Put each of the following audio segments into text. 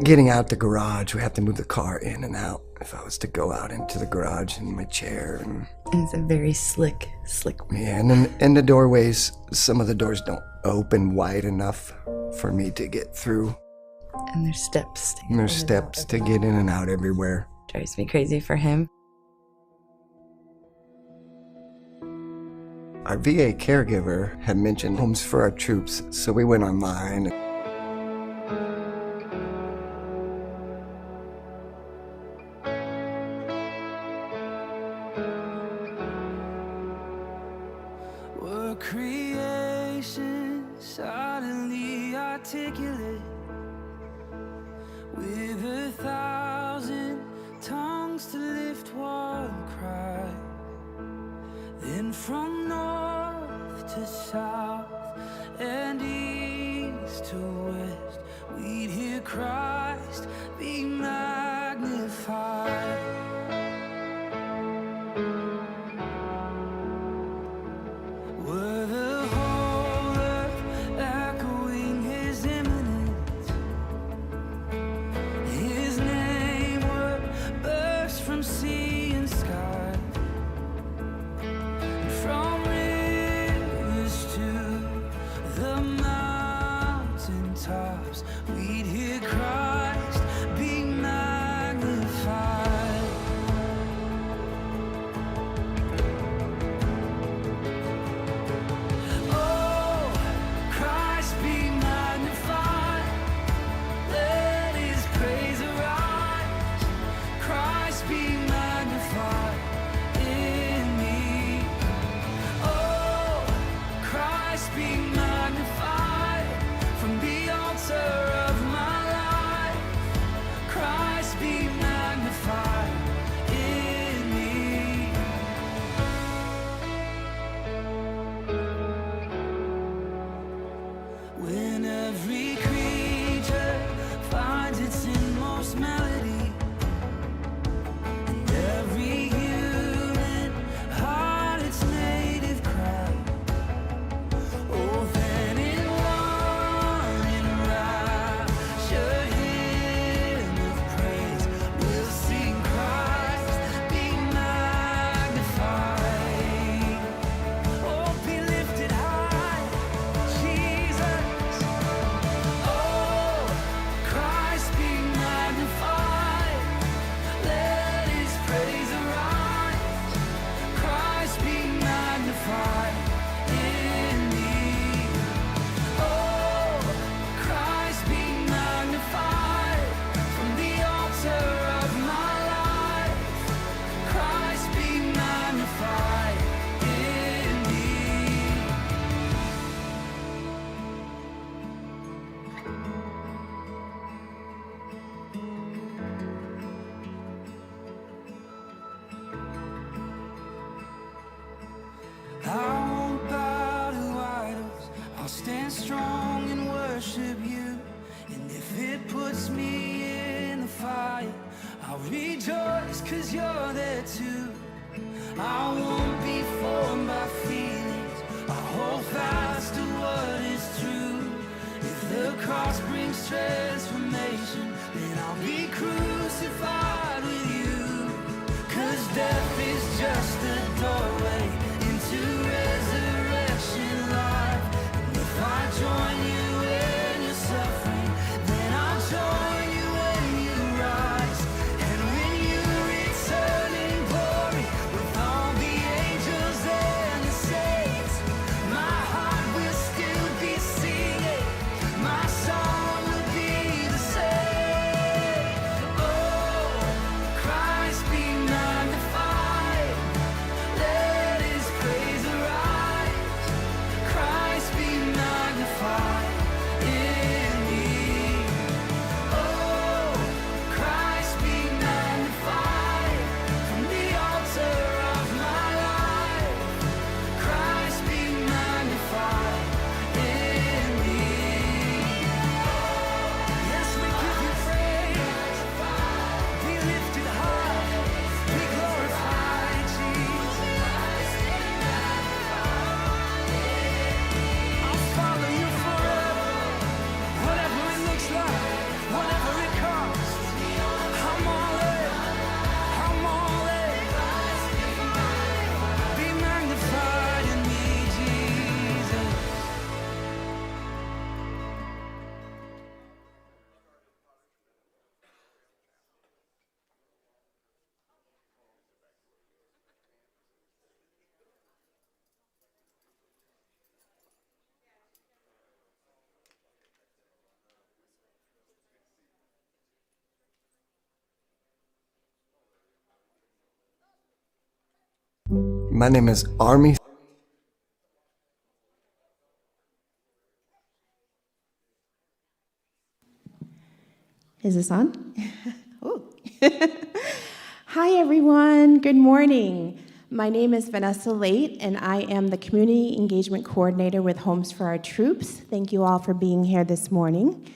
Getting out the garage, we have to move the car in and out. If I was to go out into the garage in my chair and it's a very slick. yeah, and then in the doorways, some of the doors don't open wide enough for me to get through. And there's steps. And there's steps to get in and out everywhere. Drives me crazy for him. Our VA caregiver had mentioned homes for our troops, so we went online. Were creation suddenly articulate with 1,000 tongues to lift one cry? Then from north to south and east to west, we'd hear Christ be magnified. Were the whole earth echoing his imminence? His name would burst from sea and sky, and from rivers to the mountain tops, we'd hear Christ be magnified. Oh, Christ be magnified. Let his praise arise. Christ be magnified in me. Oh, Christ be magnified from the altar of my life. Christ be magnified in me. When every creature finds its inmost melody, and every human heart its native cry, oh, then in one enraptured hymn of praise, we'll sing Christ be magnified. Oh, be lifted high, Jesus. Oh, Christ be magnified. Let his praise arise. Christ be magnified in me. Oh, Christ be magnified from the altar of my life. Christ be magnified in me. I won't bow to idols. I'll stand strong and worship you. And if it puts me in the fire, I'll rejoice 'cause you're there too. I won't be formed by feelings. I'll hold fast to what is true. If the cross brings transformation, then I'll be crucified with you. 'Cause death is just a doorway into resurrection life. And if I join you in your suffering, then I'll join you when you rise. And when you return in glory with all the angels and the saints, my heart will still be singing. My song will be the My name is Army. Is this on? Oh. Hi, everyone. Good morning. My name is Vanessa Late, and I am the Community Engagement Coordinator with Homes for Our Troops. Thank you all for being here this morning.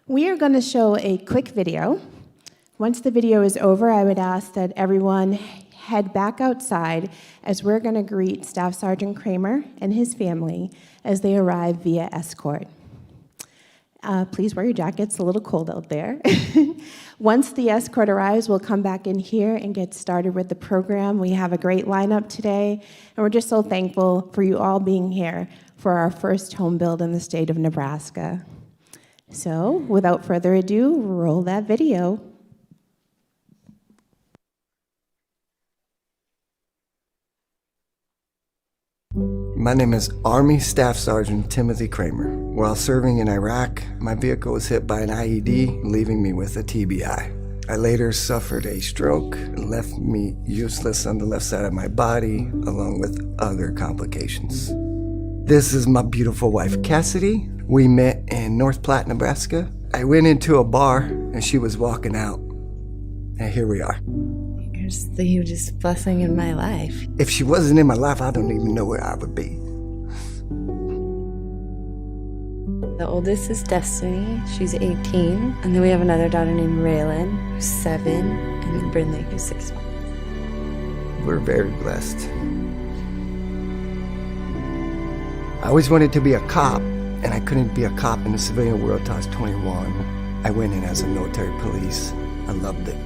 We are going to show a quick video. Once the video is over, I would ask that everyone head back outside as we're going to greet Staff Sergeant Kramer and his family as they arrive via escort. Please wear your jackets, a little cold out there. Once the escort arrives, we'll come back in here and get started with the program. We have a great lineup today, and we're just so thankful for you all being here for our first home build in the state of Nebraska. So, without further ado, roll that video. My name is Army Staff Sergeant Timothy Kramer. While serving in Iraq, my vehicle was hit by an IED, leaving me with a TBI. I later suffered a stroke, left me useless on the left side of my body, along with other complications. This is my beautiful wife, Cassidy. We met in North Platte, Nebraska. I went into a bar, and she was walking out. And here we are. You're just the hugest blessing in my life. If she wasn't in my life, I don't even know where I would be. The oldest is Destiny. She's 18. And then we have another daughter named Raylan, who's 7. And then Brindley, who's 6 months. We're very blessed. I always wanted to be a cop, and I couldn't be a cop in the civilian world until I was 21. I went in as a military police. I loved it.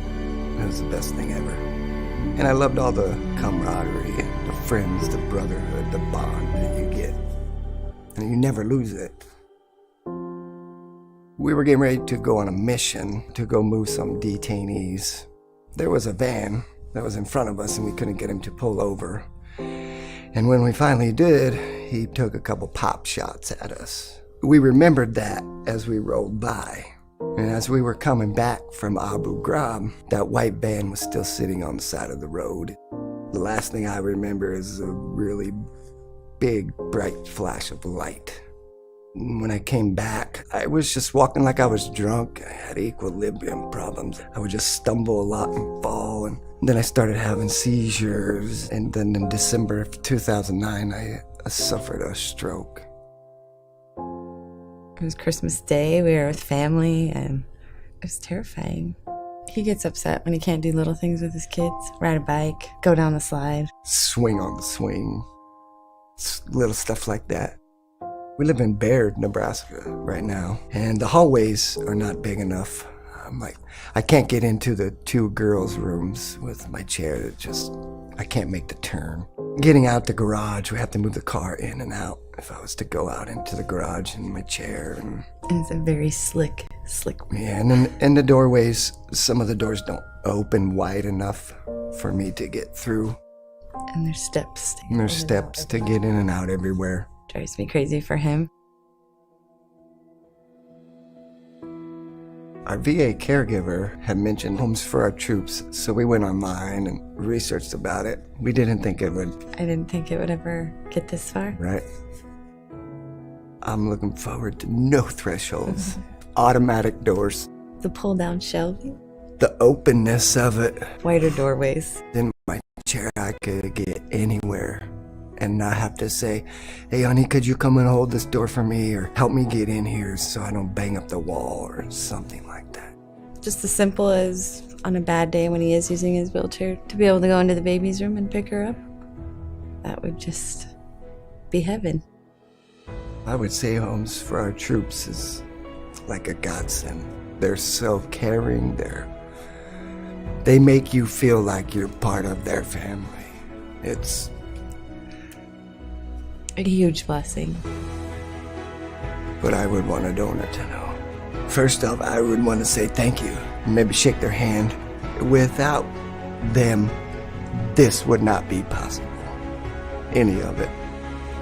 It was the best thing ever. And I loved all the camaraderie, the friends, the brotherhood, the bond that you get. And you never lose it. We were getting ready to go on a mission to go move some detainees. There was a van that was in front of us, and we couldn't get him to pull over. And when we finally did, he took a couple pop shots at us. We remembered that as we rolled by. And as we were coming back from Abu Ghraib, that white van was still sitting on the side of the road. The last thing I remember is a really big, bright flash of light. When I came back, I was just walking like I was drunk. I had equilibrium problems. I would just stumble a lot and fall. And then I started having seizures. And then in December of 2009, I suffered a stroke. It was Christmas Day. We were with family, and it was terrifying. He gets upset when he can't do little things with his kids. Ride a bike, go down the slide. Swing on the swing. Little stuff like that. We live in Baird, Nebraska right now, and the hallways are not big enough. I can't get into the 2 girls' rooms with my chair. I can't make the turn. Getting out the garage, we have to move the car in and out if I was to go out into the garage in my chair. And it's a very slick. Yeah, and then in the doorways, some of the doors don't open wide enough for me to get through. And there's steps. And there's steps to get in and out everywhere. Drives me crazy for him. Our VA caregiver had mentioned Homes for Our Troops, so we went online and researched about it. We didn't think it would. I didn't think it would ever get this far. Right. I'm looking forward to no thresholds, automatic doors. The pull-down shelving. The openness of it. Wider doorways. In my chair, I could get anywhere and not have to say, hey, honey, could you come and hold this door for me, or help me get in here so I don't bang up the wall or something like that. Just as simple as on a bad day when he is using his wheelchair, to be able to go into the baby's room and pick her up. That would just be heaven. I would say Homes for Our Troops is like a godsend. They're so caring. They make you feel like you're part of their family. It's a huge blessing. But I would want a donor to know. First off, I would want to say thank you. Maybe shake their hand. Without them, this would not be possible. Any of it.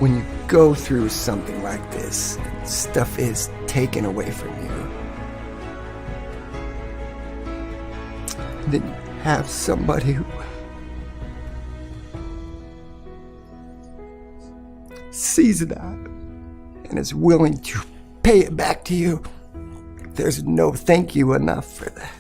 When you go through something like this, stuff is taken away from you. Then you have somebody sees that and is willing to pay it back to you, there's no thank you enough for that.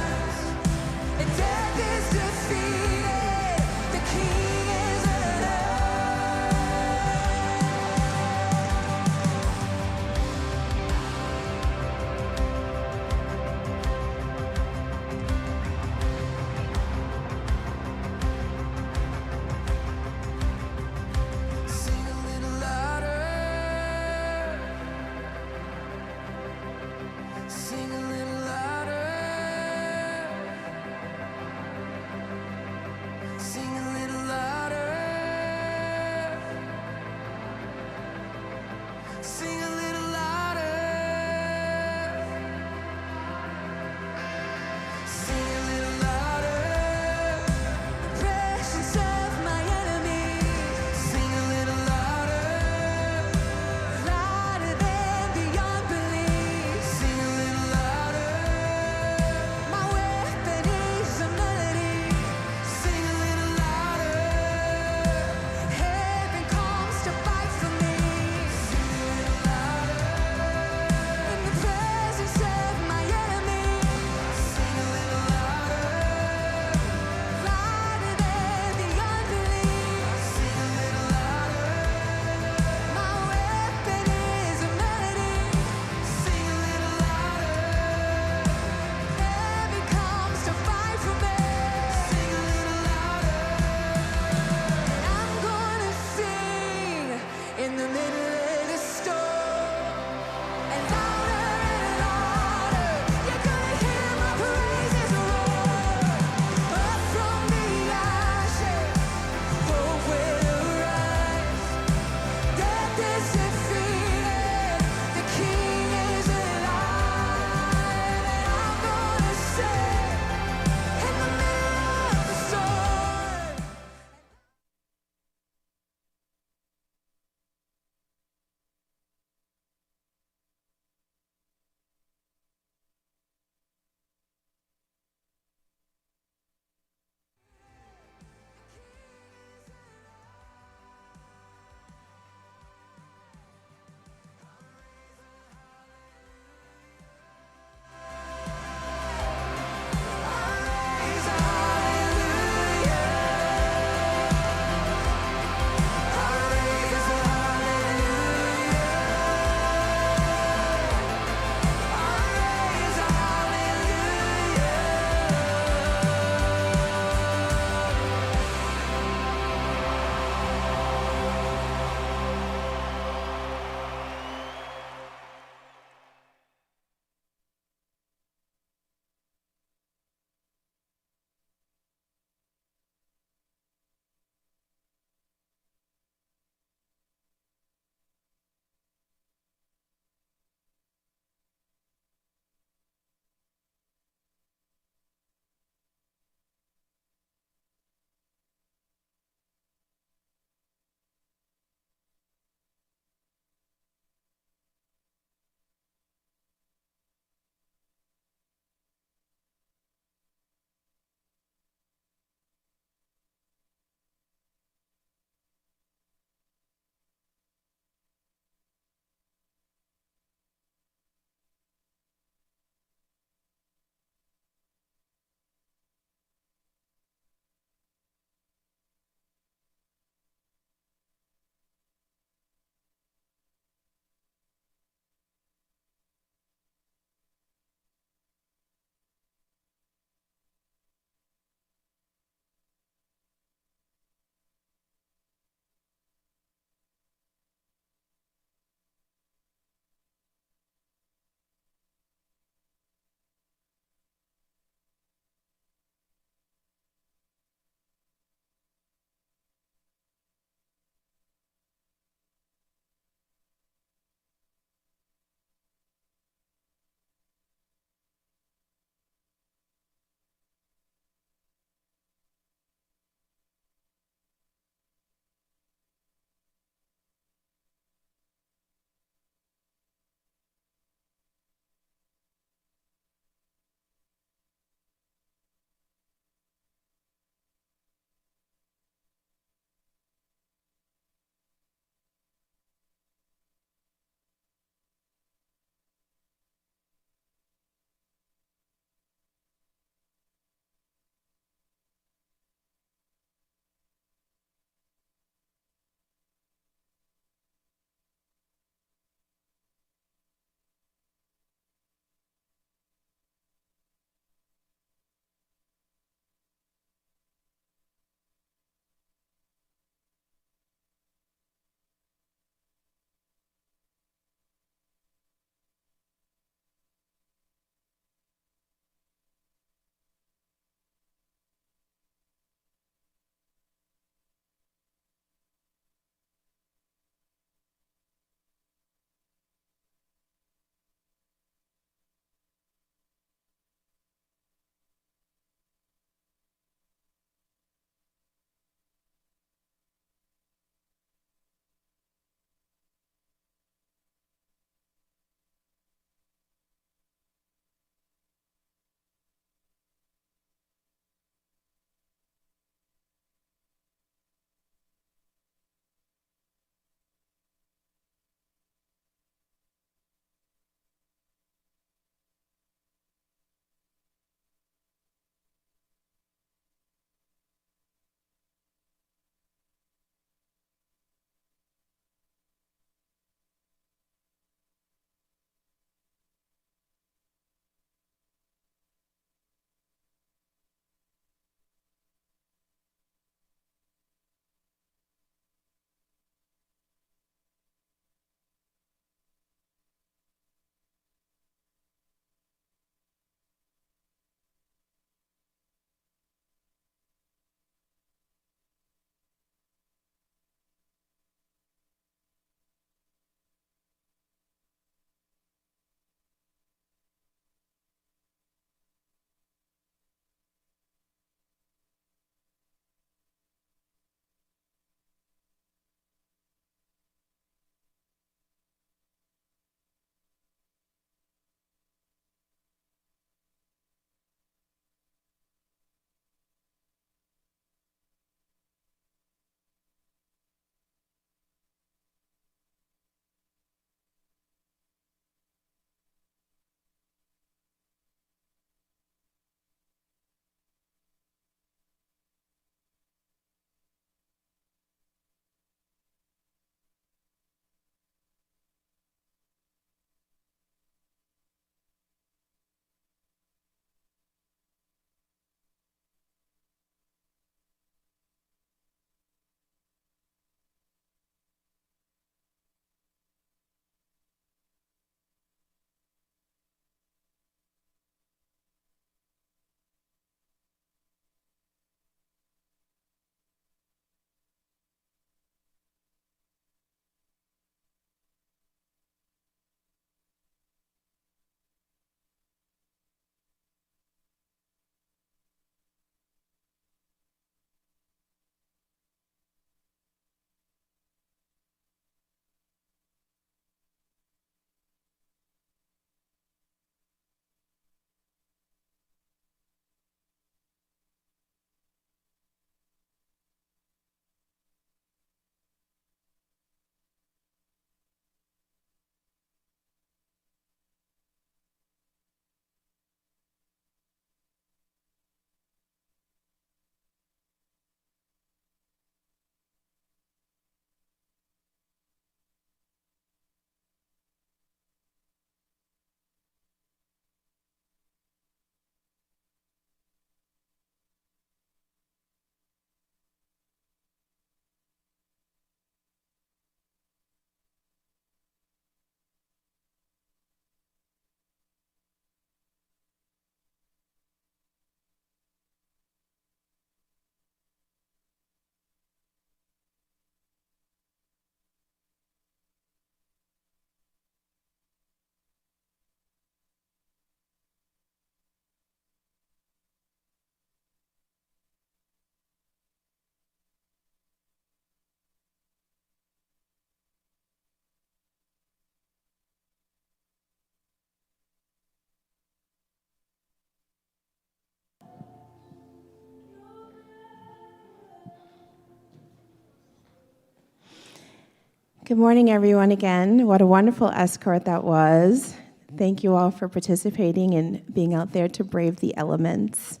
Good morning, everyone, again. What a wonderful escort that was. Thank you all for participating and being out there to brave the elements.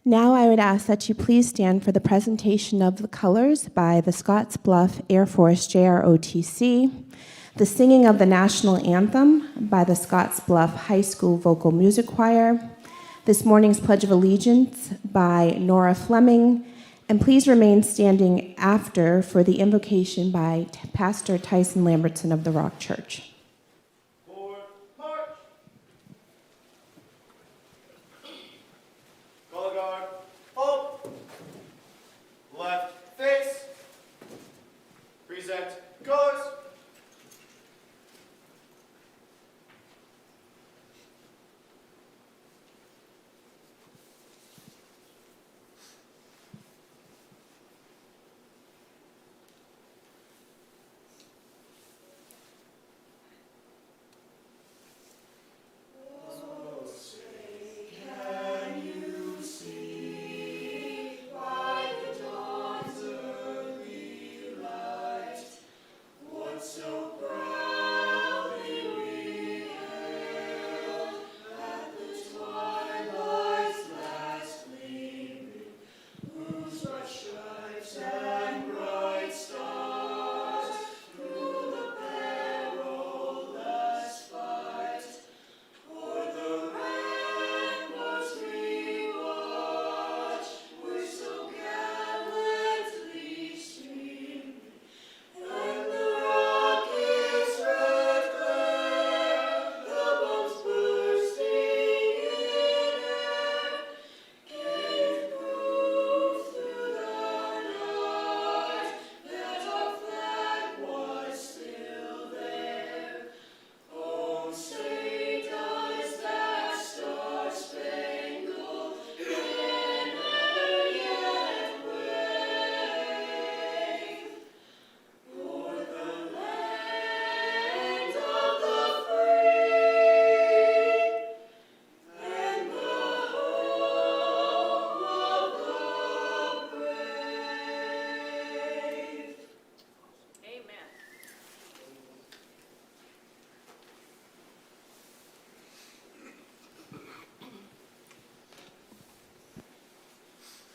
Now I would ask that you please stand for the presentation of the colors by the Scotts Bluff Air Force JROTC, the singing of the national anthem by the Scotts Bluff High School Vocal Music Choir, this morning's Pledge of Allegiance by Nora Fleming, and please remain standing after for the invocation by Pastor Tyson Lambertson of the Rock Church. Forward, march. Color guard, hold. Left face. Present, colors.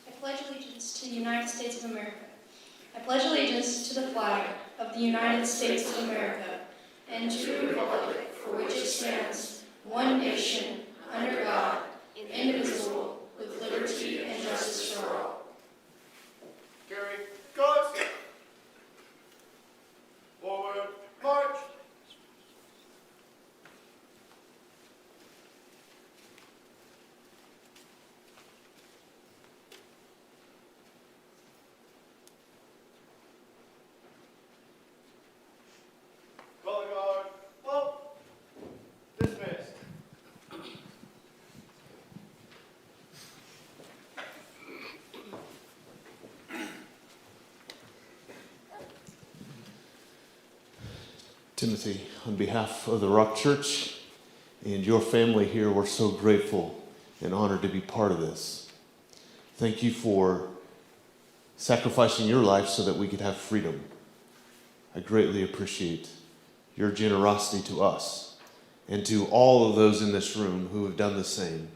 I pledge allegiance to the United States of America. I pledge allegiance to the flag of the United States of America and to the republic for which it stands, one nation, under God, indivisible, with liberty and justice for all. Carry, colors. Forward, march. Color guard, hold. Dismissed. Timothy, on behalf of the Rock Church and your family here, we're so grateful and honored to be part of this. Thank you for sacrificing your life so that we could have freedom. I greatly appreciate your generosity to us and to all of those in this room who have done the same,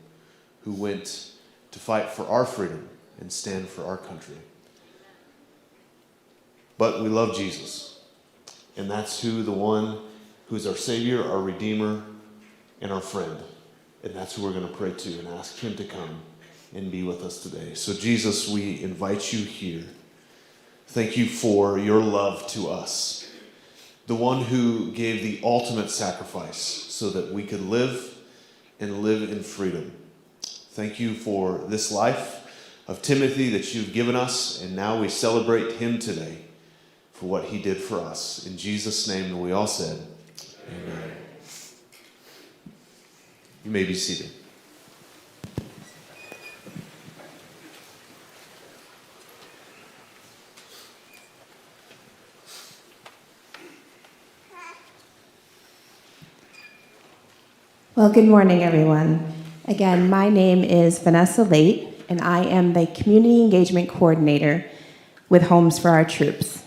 who went to fight for our freedom and stand for our country. But we love Jesus. And that's who the one who's our Savior, our Redeemer, and our friend. And that's who we're going to pray to and ask him to come and be with us today. So Jesus, we invite you here. Thank you for your love to us. The one who gave the ultimate sacrifice so that we could live and live in freedom. Thank you for this life of Timothy that you've given us. And now we celebrate him today for what he did for us. In Jesus' name, and we all said, amen. You may be seated. Well, good morning, everyone. Again, my name is Vanessa Late, and I am the Community Engagement Coordinator with Homes for Our Troops.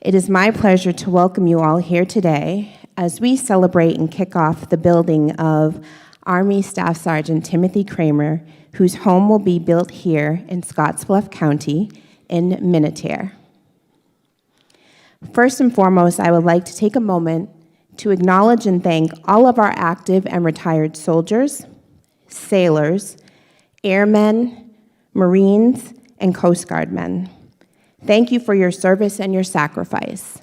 It is my pleasure to welcome you all here today as we celebrate and kick off the building of Army Staff Sergeant Timothy Kramer, whose home will be built here in Scottsbluff County in Minutair. First and foremost, I would like to take a moment to acknowledge and thank all of our active and retired soldiers, sailors, airmen, Marines, and Coast Guard men. Thank you for your service and your sacrifice.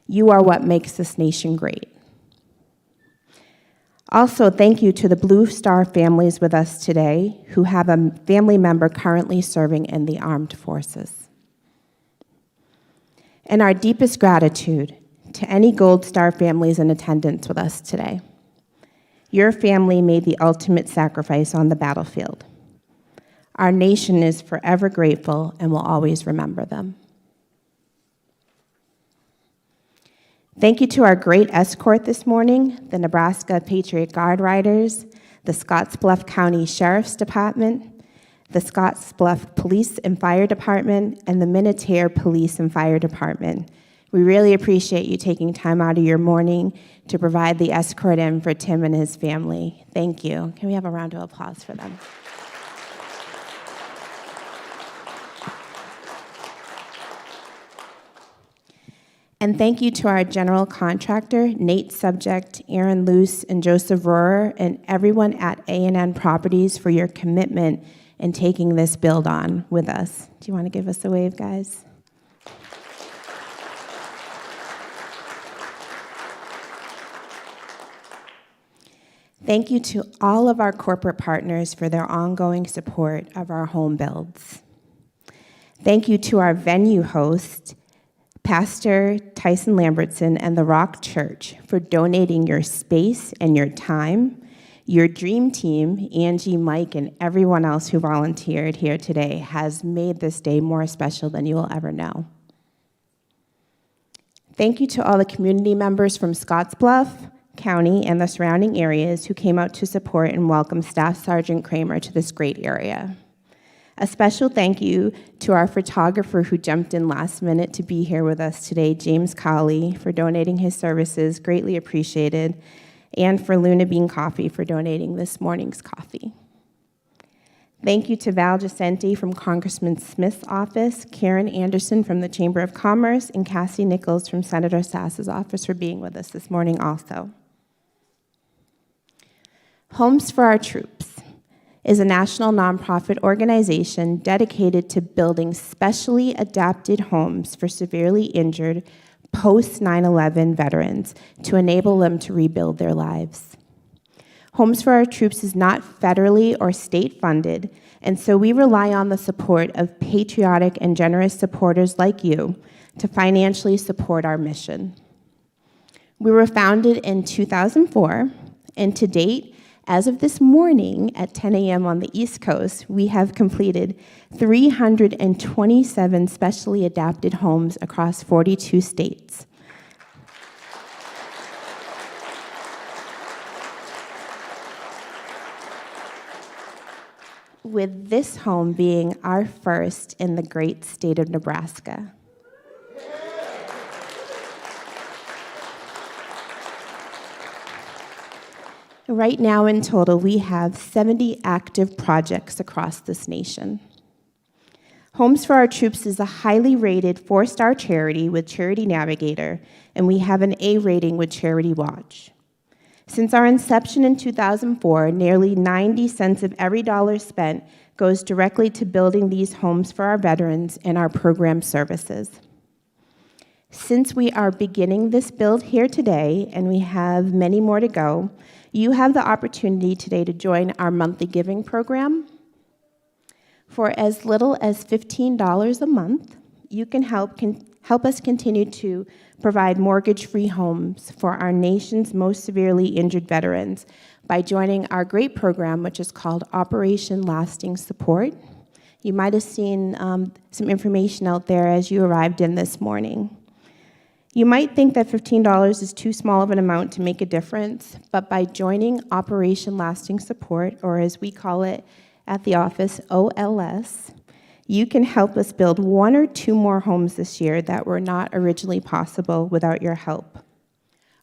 You are what makes this nation great. Also, thank you to the Blue Star families with us today who have a family member currently serving in the armed forces. And our deepest gratitude to any Gold Star families in attendance with us today. Your family made the ultimate sacrifice on the battlefield. Our nation is forever grateful and will always remember them. Thank you to our great escort this morning, the Nebraska Patriot Guard Riders, the Scottsbluff County Sheriff's Department, the Scottsbluff Police and Fire Department, and the Minutair Police and Fire Department. We really appreciate you taking time out of your morning to provide the escort in for Tim and his family. Thank you. Can we have a round of applause for them? And thank you to our general contractor, Nate Subject, Aaron Luce, and Joseph Rohrer, and everyone at A&N Properties for your commitment in taking this build on with us. Do you want to give us a wave, guys? Thank you to all of our corporate partners for their ongoing support of our home builds. Thank you to our venue host, Pastor Tyson Lambertson and the Rock Church, for donating your space and your time. Your dream team, Angie, Mike, and everyone else who volunteered here today has made this day more special than you will ever know. Thank you to all the community members from Scottsbluff County and the surrounding areas who came out to support and welcome Staff Sergeant Kramer to this great area. A special thank you to our photographer who jumped in last minute to be here with us today, James Colley, for donating his services, greatly appreciated, and for Luna Bean Coffee for donating this morning's coffee. Thank you to Val Jacinti from Congressman Smith's office, Karen Anderson from the Chamber of Commerce, and Cassie Nichols from Senator Sass's office for being with us this morning also. Homes for Our Troops is a national nonprofit organization dedicated to building specially adapted homes for severely injured post-9/11 veterans to enable them to rebuild their lives. Homes for Our Troops is not federally or state funded, and so we rely on the support of patriotic and generous supporters like you to financially support our mission. We were founded in 2004, and to date, as of this morning at 10 a.m. on the East Coast, we have completed 327 specially adapted homes across 42 states. With this home being our first in the great state of Nebraska. Right now in total, we have 70 active projects across this nation. Homes for Our Troops is a highly rated 4-star charity with Charity Navigator, and we have an A rating with Charity Watch. Since our inception in 2004, nearly 90 cents of every dollar spent goes directly to building these homes for our veterans and our program services. Since we are beginning this build here today, and we have many more to go, you have the opportunity today to join our monthly giving program. For as little as $15 a month, you can help us continue to provide mortgage-free homes for our nation's most severely injured veterans by joining our great program, which is called Operation Lasting Support. You might have seen some information out there as you arrived in this morning. You might think that $15 is too small of an amount to make a difference, but by joining Operation Lasting Support, or as we call it at the office, OLS, You can help us build 1 or 2 more homes this year that were not originally possible without your help.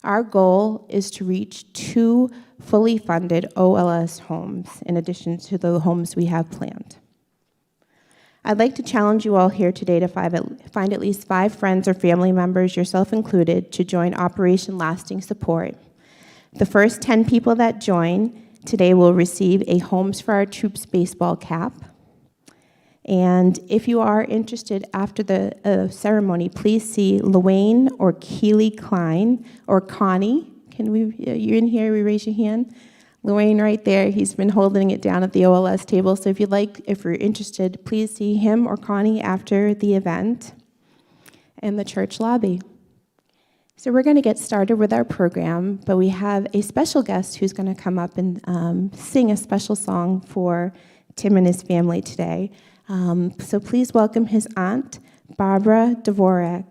Our goal is to reach 2 fully funded OLS homes in addition to the homes we have planned. I'd like to challenge you all here today to find at least 5 friends or family members, yourself included, to join Operation Lasting Support. The first 10 people that join today will receive a Homes for Our Troops baseball cap. And if you are interested after the ceremony, please see Luane or Keely Klein or Connie. You're in here, we raise your hand. Luane right there, he's been holding it down at the OLS table. So if you're interested, please see him or Connie after the event in the church lobby. So we're going to get started with our program, but we have a special guest who's going to come up and sing a special song for Tim and his family today. So please welcome his aunt, Barbara Dvorak.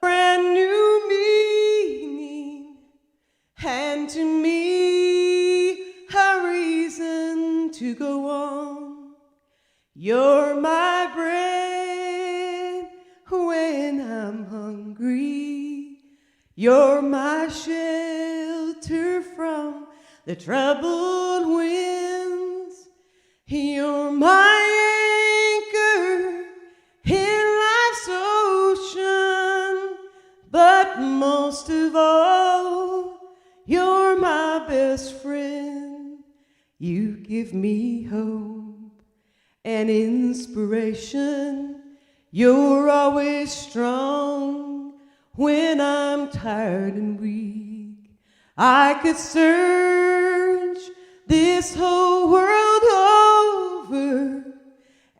Brand new meaning, and to me a reason to go on. You're my bread when I'm hungry. You're my shelter from the troubled winds. You're my anchor in life's ocean. But most of all, you're my best friend. You give me hope and inspiration. You're always strong when I'm tired and weak. I could search this whole world over,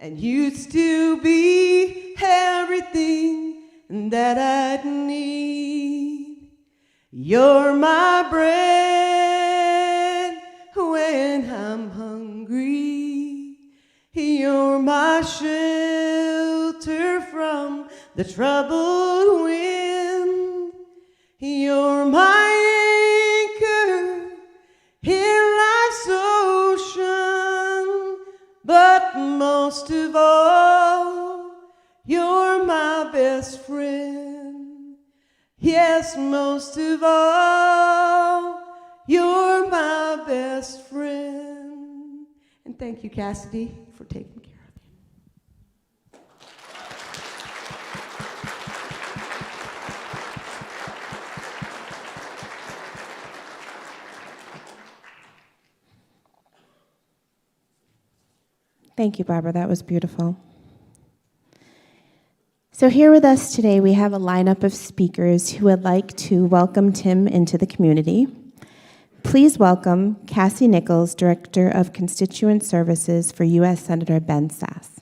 and you'd still be everything that I'd need. You're my bread when I'm hungry. You're my shelter from the troubled wind. You're my anchor in life's ocean. But most of all, you're my best friend. Yes, most of all, you're my best friend. And thank you, Cassidy, for taking care of me. Thank you, Barbara. That was beautiful. So here with us today, we have a lineup of speakers who would like to welcome Tim into the community. Please welcome Cassie Nichols, Director of Constituent Services for U.S. Senator Ben Sass.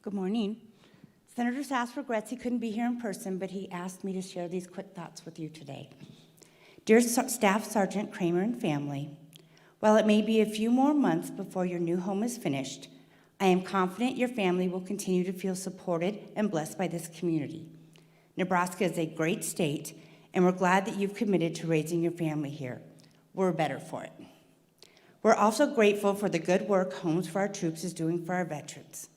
Good morning. Senator Sass regrets he couldn't be here in person, but he asked me to share these quick thoughts with you today. Dear Staff Sergeant Kramer and family, while it may be a few more months before your new home is finished, I am confident your family will continue to feel supported and blessed by this community. Nebraska is a great state, and we're glad that you've committed to raising your family here. We're better for it. We're also grateful for the good work Homes for Our Troops is doing for our veterans.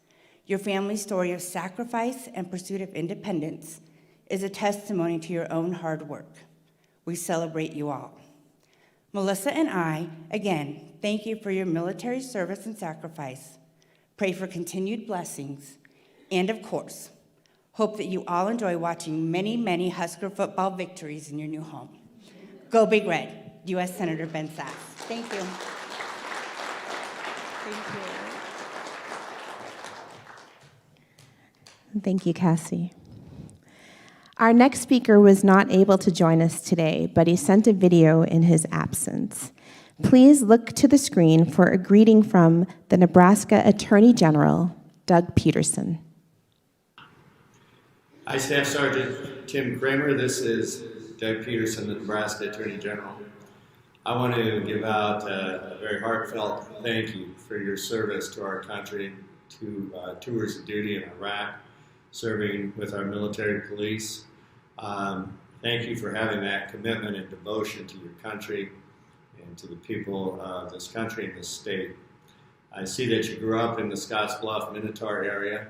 Your family's story of sacrifice and pursuit of independence is a testimony to your own hard work. We celebrate you all. Melissa and I, again, thank you for your military service and sacrifice. Pray for continued blessings. And of course, hope that you all enjoy watching many, many Husker football victories in your new home. Go Big Red, U.S. Senator Ben Sasse. Thank you. Thank you, Cassie. Our next speaker was not able to join us today, but he sent a video in his absence. Please look to the screen for a greeting from the Nebraska Attorney General, Doug Peterson. Hi, Staff Sergeant Tim Kramer. This is Doug Peterson, the Nebraska Attorney General. I want to give out a very heartfelt thank you for your service to our country, to tours of duty in Iraq, serving with our military police. Thank you for having that commitment and devotion to your country and to the people of this country and this state. I see that you grew up in the Scottsbluff, Minotaur area,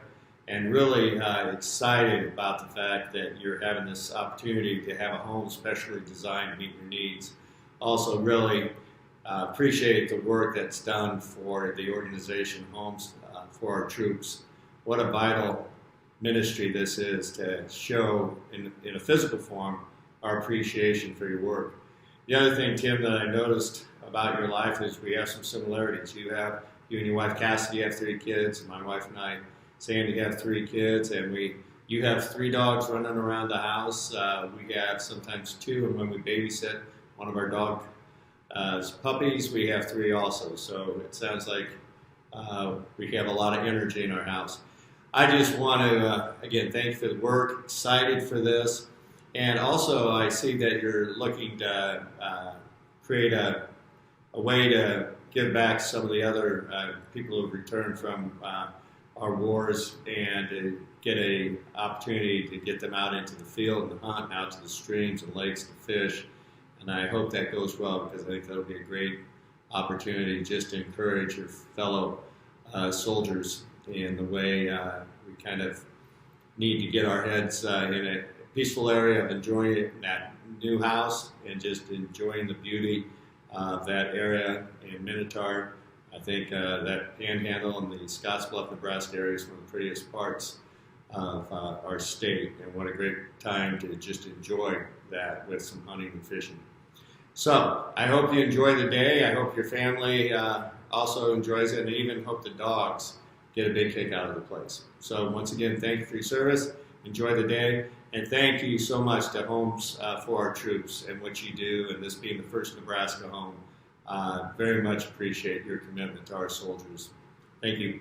and really excited about the fact that you're having this opportunity to have a home specially designed to meet your needs. Also really appreciate the work that's done for the organization Homes for Our Troops. What a vital ministry this is to show in a physical form our appreciation for your work. The other thing, Tim, that I noticed about your life is we have some similarities. You and your wife Cassidy have 3 kids, and my wife and I, Sandy, have 3 kids, and you have 3 dogs running around the house. We have sometimes 2, and when we babysit one of our dog's puppies, we have 3 also. So it sounds like we have a lot of energy in our house. I just want to, again, thank you for the work, excited for this. And also, I see that you're looking to create a way to give back some of the other people who've returned from our wars and to get an opportunity to get them out into the field and hunt, out to the streams and lakes to fish. And I hope that goes well, because I think that'll be a great opportunity just to encourage your fellow soldiers in the way we kind of need to get our heads in a peaceful area of enjoying that new house and just enjoying the beauty of that area in Minotaur. I think that Panhandle and the Scottsbluff, Nebraska area is one of the prettiest parts of our state, and what a great time to just enjoy that with some hunting and fishing. So I hope you enjoy the day. I hope your family also enjoys it, and I even hope the dogs get a big kick out of the place. So once again, thank you for your service. Enjoy the day. And thank you so much to Homes for Our Troops and what you do, and this being the first Nebraska home. Very much appreciate your commitment to our soldiers. Thank you.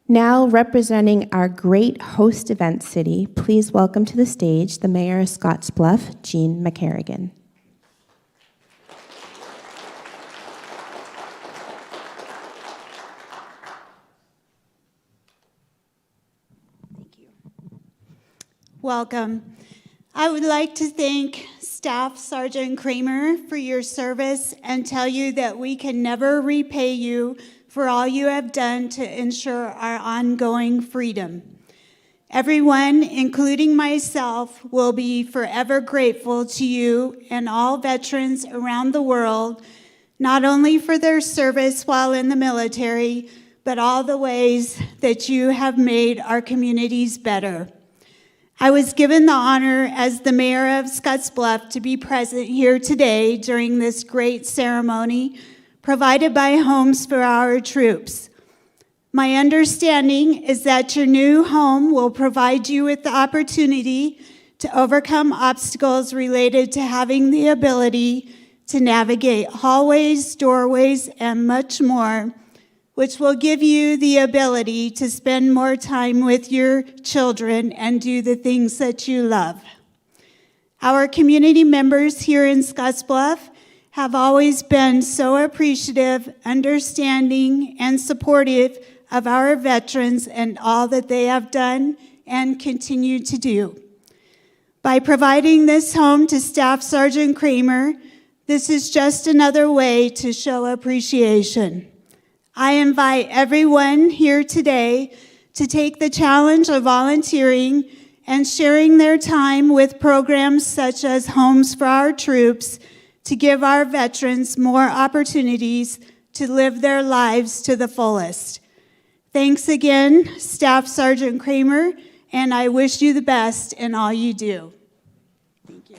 Now, representing our great host event city, please welcome to the stage the Mayor of Scottsbluff, Jean McCarrigan. Welcome. I would like to thank Staff Sergeant Kramer for your service and tell you that we can never repay you for all you have done to ensure our ongoing freedom. Everyone, including myself, will be forever grateful to you and all veterans around the world, not only for their service while in the military, but all the ways that you have made our communities better. I was given the honor as the mayor of Scottsbluff to be present here today during this great ceremony provided by Homes for Our Troops. My understanding is that your new home will provide you with the opportunity to overcome obstacles related to having the ability to navigate hallways, doorways, and much more, which will give you the ability to spend more time with your children and do the things that you love. Our community members here in Scottsbluff have always been so appreciative, understanding, and supportive of our veterans and all that they have done and continue to do. By providing this home to Staff Sergeant Kramer, this is just another way to show appreciation. I invite everyone here today to take the challenge of volunteering and sharing their time with programs such as Homes for Our Troops to give our veterans more opportunities to live their lives to the fullest. Thanks again, Staff Sergeant Kramer, and I wish you the best in all you do. Thank you.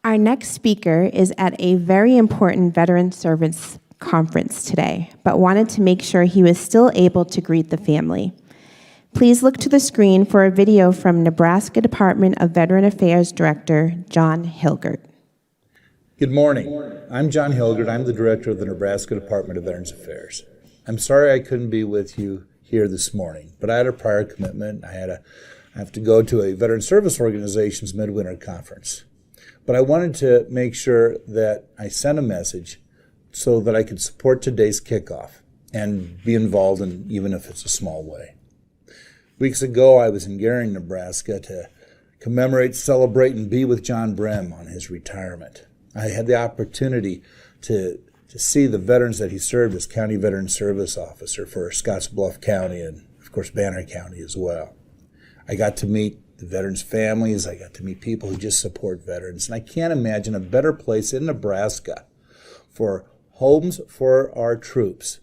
Our next speaker is at a very important veteran service conference today, but wanted to make sure he was still able to greet the family. Please look to the screen for a video from Nebraska Department of Veteran Affairs Director John Hilgert. Good morning. I'm John Hilgert. I'm the Director of the Nebraska Department of Veterans Affairs. I'm sorry I couldn't be with you here this morning, but I had a prior commitment. I have to go to a Veteran Service Organization's Midwinter Conference. But I wanted to make sure that I sent a message so that I could support today's kickoff and be involved in, even if it's a small way. Weeks ago, I was in Gering, Nebraska to commemorate, celebrate, and be with John Brem on his retirement. I had the opportunity to see the veterans that he served as County Veteran Service Officer for Scottsbluff County and, of course, Banner County as well. I got to meet the veterans' families. I got to meet people who just support veterans. And I can't imagine a better place in Nebraska for Homes for Our Troops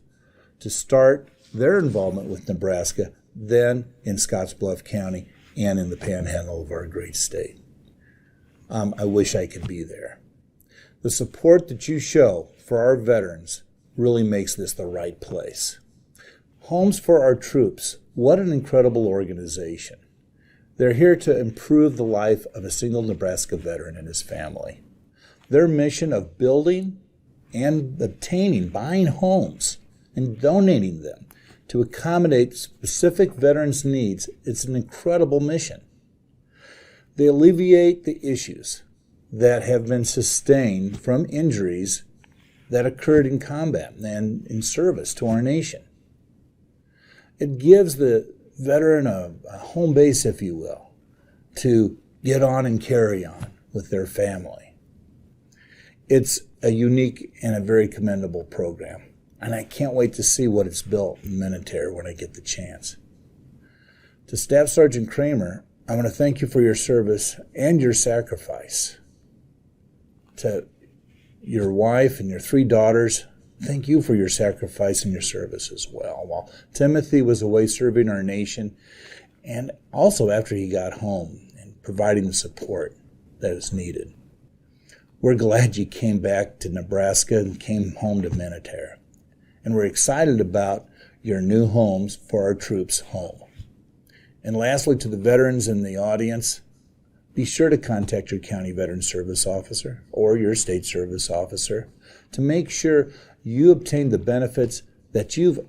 to start their involvement with Nebraska than in Scottsbluff County and in the panhandle of our great state. I wish I could be there. The support that you show for our veterans really makes this the right place. Homes for Our Troops, what an incredible organization. They're here to improve the life of a single Nebraska veteran and his family. Their mission of building and obtaining, buying homes and donating them to accommodate specific veterans' needs, it's an incredible mission. They alleviate the issues that have been sustained from injuries that occurred in combat and in service to our nation. It gives the veteran a home base, if you will, to get on and carry on with their family. It's a unique and a very commendable program, and I can't wait to see what it's built in Minutair when I get the chance. To Staff Sergeant Kramer, I want to thank you for your service and your sacrifice. To your wife and your 3 daughters, thank you for your sacrifice and your service as well. While Timothy was away serving our nation, and also after he got home and providing the support that is needed. We're glad you came back to Nebraska and came home to Minutair. And we're excited about your new Homes for Our Troops home. And lastly, to the veterans in the audience, be sure to contact your county veteran service officer or your state service officer to make sure you obtain the benefits that you've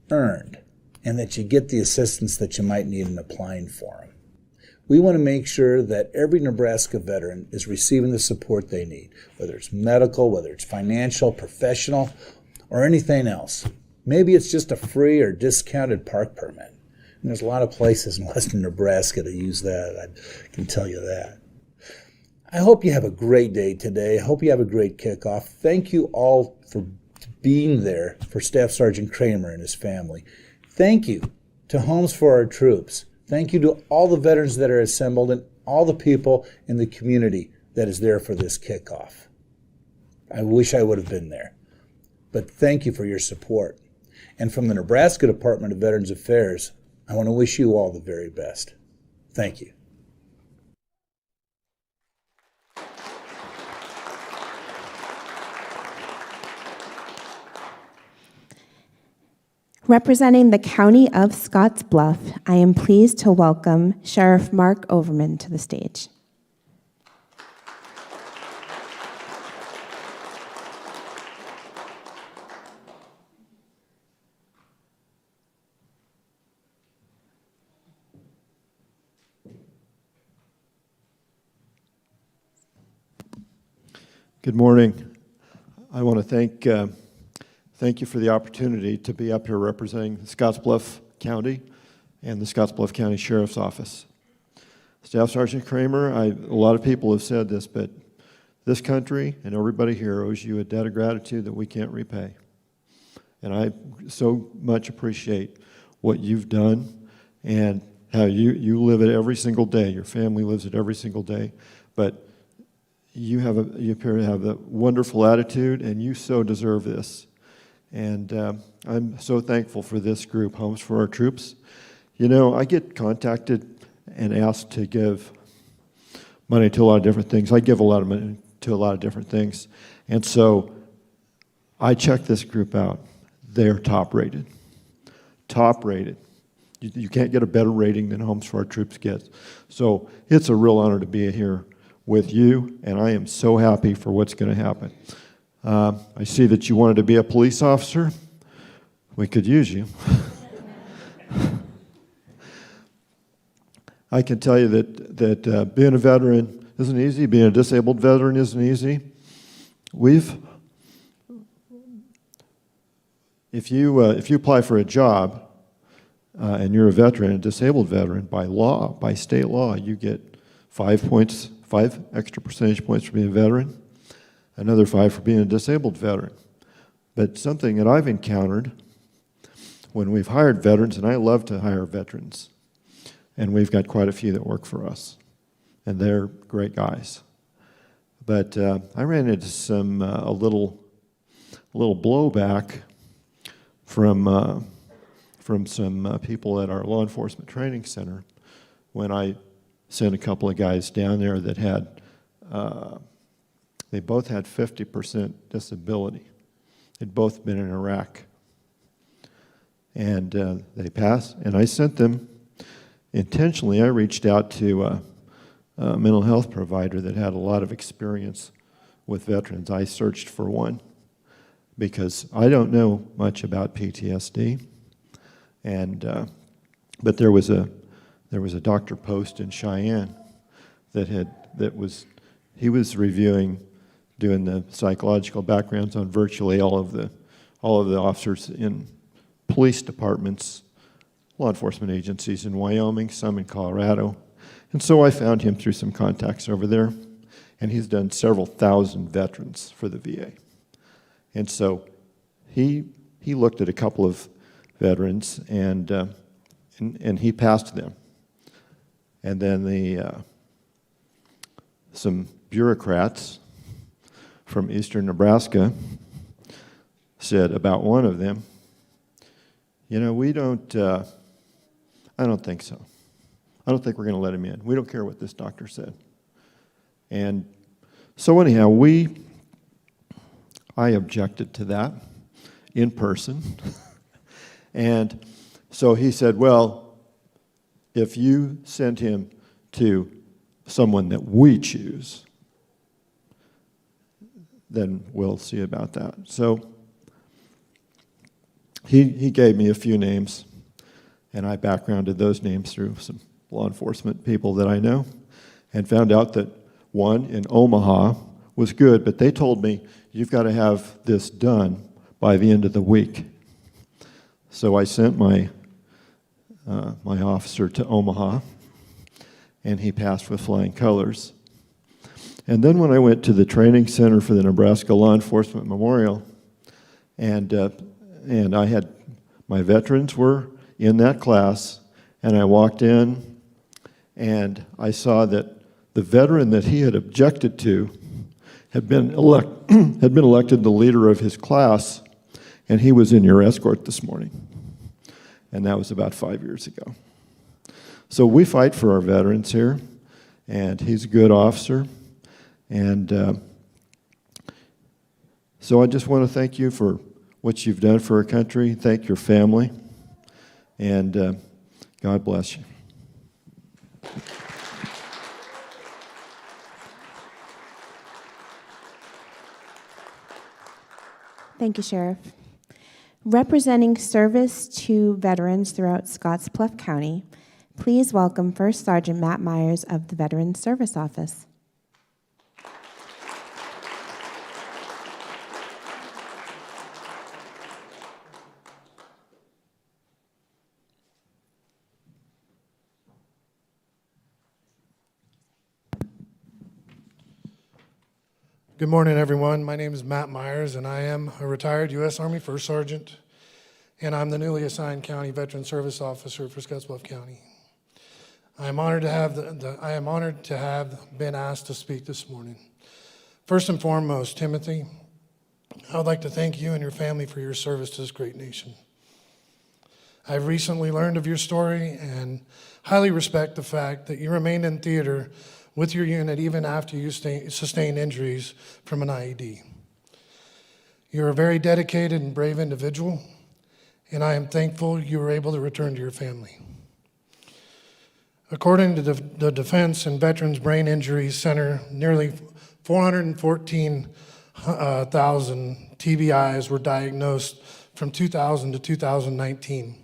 earned and that you get the assistance that you might need in applying for them. We want to make sure that every Nebraska veteran is receiving the support they need, whether it's medical, whether it's financial, professional, or anything else. Maybe it's just a free or discounted park permit. And there's a lot of places in western Nebraska to use that, I can tell you that. I hope you have a great day today. I hope you have a great kickoff. Thank you all for being there for Staff Sergeant Kramer and his family. Thank you to Homes for Our Troops. Thank you to all the veterans that are assembled and all the people in the community that is there for this kickoff. I wish I would have been there, but thank you for your support. And from the Nebraska Department of Veterans Affairs, I want to wish you all the very best. Thank you. Representing the County of Scottsbluff, I am pleased to welcome Sheriff Mark Overman to the stage. Good morning. I want to thank you for the opportunity to be up here representing Scottsbluff County and the Scottsbluff County Sheriff's Office. Staff Sergeant Kramer, a lot of people have said this, but This country and everybody here owes you a debt of gratitude that we can't repay. And I so much appreciate what you've done and how you live it every single day. Your family lives it every single day. But you appear to have a wonderful attitude, and you so deserve this. And I'm so thankful for this group, Homes for Our Troops. You know, I get contacted and asked to give money to a lot of different things. I give a lot of money to a lot of different things. And so I checked this group out. They're top rated. Top rated. You can't get a better rating than Homes for Our Troops gets. So it's a real honor to be here with you, and I am so happy for what's going to happen. I see that you wanted to be a police officer. We could use you. I can tell you that being a veteran isn't easy. Being a disabled veteran isn't easy. If you apply for a job and you're a veteran, a disabled veteran, by state law, you get 5 extra percentage points for being a veteran, another 5 for being a disabled veteran. But something that I've encountered when we've hired veterans, and I love to hire veterans, and we've got quite a few that work for us, and they're great guys. But I ran into a little blowback from some people at our law enforcement training center when I sent a couple of guys down there that had, they both had 50% disability. They'd both been in Iraq. And they passed, and I sent them, intentionally, I reached out to a mental health provider that had a lot of experience with veterans. I searched for one because I don't know much about PTSD. And but there was a Dr. Post in Cheyenne he was reviewing, doing the psychological backgrounds on virtually all of the officers in police departments, law enforcement agencies in Wyoming, some in Colorado. And so I found him through some contacts over there, and he's done several thousand veterans for the VA. And so he looked at a couple of veterans, and he passed them. And then some bureaucrats from eastern Nebraska said about one of them, you know, I don't think so. I don't think we're going to let him in. We don't care what this doctor said. And so anyhow, I objected to that in person. And so he said, well, if you send him to someone that we choose, then we'll see about that. So he gave me a few names, and I backgrounded those names through some law enforcement people that I know, and found out that one in Omaha was good, but they told me, you've got to have this done by the end of the week. So I sent my officer to Omaha, and he passed with flying colors. And then when I went to the training center for the Nebraska Law Enforcement Memorial, and I had, my veterans were in that class, and I walked in, and I saw that the veteran that he had objected to had been elected the leader of his class, and he was in your escort this morning. And that was about 5 years ago. So we fight for our veterans here, and he's a good officer. And so I just want to thank you for what you've done for our country. Thank your family, and God bless you. Thank you, Sheriff. Representing service to veterans throughout Scottsbluff County, please welcome First Sergeant Matt Myers of the Veterans Service Office. Good morning, everyone. My name is Matt Myers, and I am a retired U.S. Army First Sergeant, and I'm the newly assigned County Veteran Service Officer for Scottsbluff County. I am honored to have been asked to speak this morning. First and foremost, Timothy, I would like to thank you and your family for your service to this great nation. I've recently learned of your story and highly respect the fact that you remained in theater with your unit even after you sustained injuries from an IED. You're a very dedicated and brave individual, and I am thankful you were able to return to your family. According to the Defense and Veterans Brain Injury Center, nearly 414,000 TBIs were diagnosed from 2000 to 2019.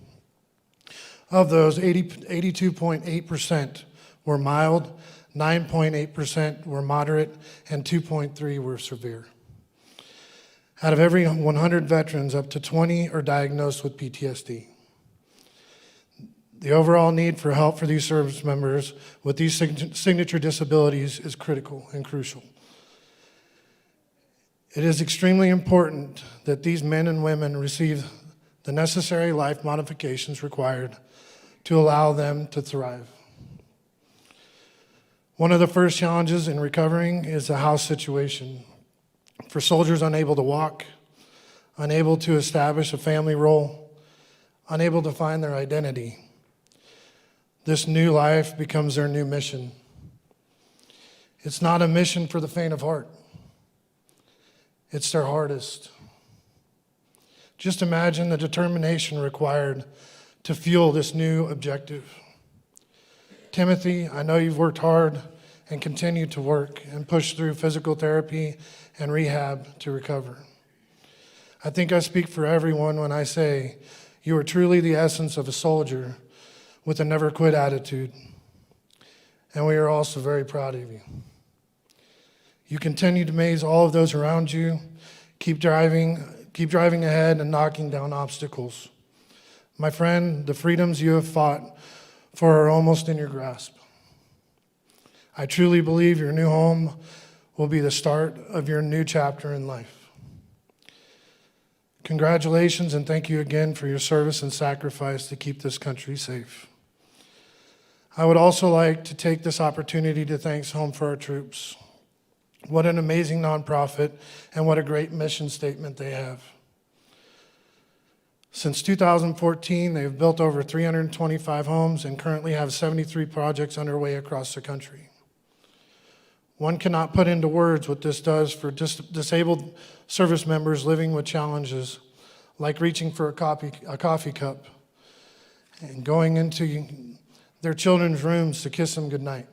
Of those, 82.8% were mild, 9.8% were moderate, and 2.3% were severe. Out of every 100 veterans, up to 20 are diagnosed with PTSD. The overall need for help for these service members with these signature disabilities is critical and crucial. It is extremely important that these men and women receive the necessary life modifications required to allow them to thrive. One of the first challenges in recovering is the house situation. For soldiers unable to walk, unable to establish a family role, unable to find their identity, this new life becomes their new mission. It's not a mission for the faint of heart. It's their hardest. Just imagine the determination required to fuel this new objective. Timothy, I know you've worked hard and continue to work and push through physical therapy and rehab to recover. I think I speak for everyone when I say you are truly the essence of a soldier with a never quit attitude, and we are also very proud of you. You continue to amaze all of those around you. Keep driving ahead and knocking down obstacles. My friend, the freedoms you have fought for are almost in your grasp. I truly believe your new home will be the start of your new chapter in life. Congratulations, and thank you again for your service and sacrifice to keep this country safe. I would also like to take this opportunity to thank Home for Our Troops. What an amazing nonprofit, and what a great mission statement they have. Since 2014, they've built over 325 homes and currently have 73 projects underway across the country. One cannot put into words what this does for disabled service members living with challenges like reaching for a coffee cup and going into their children's rooms to kiss them goodnight.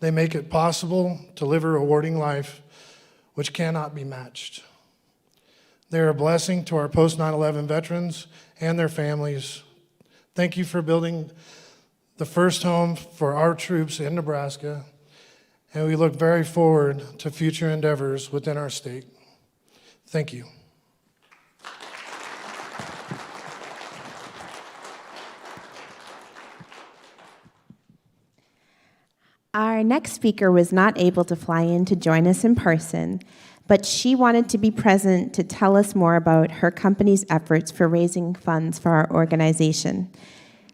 They make it possible to live a rewarding life which cannot be matched. They are a blessing to our post-9/11 veterans and their families. Thank you for building the first home for our troops in Nebraska, and we look very forward to future endeavors within our state. Thank you. Our next speaker was not able to fly in to join us in person, but she wanted to be present to tell us more about her company's efforts for raising funds for our organization.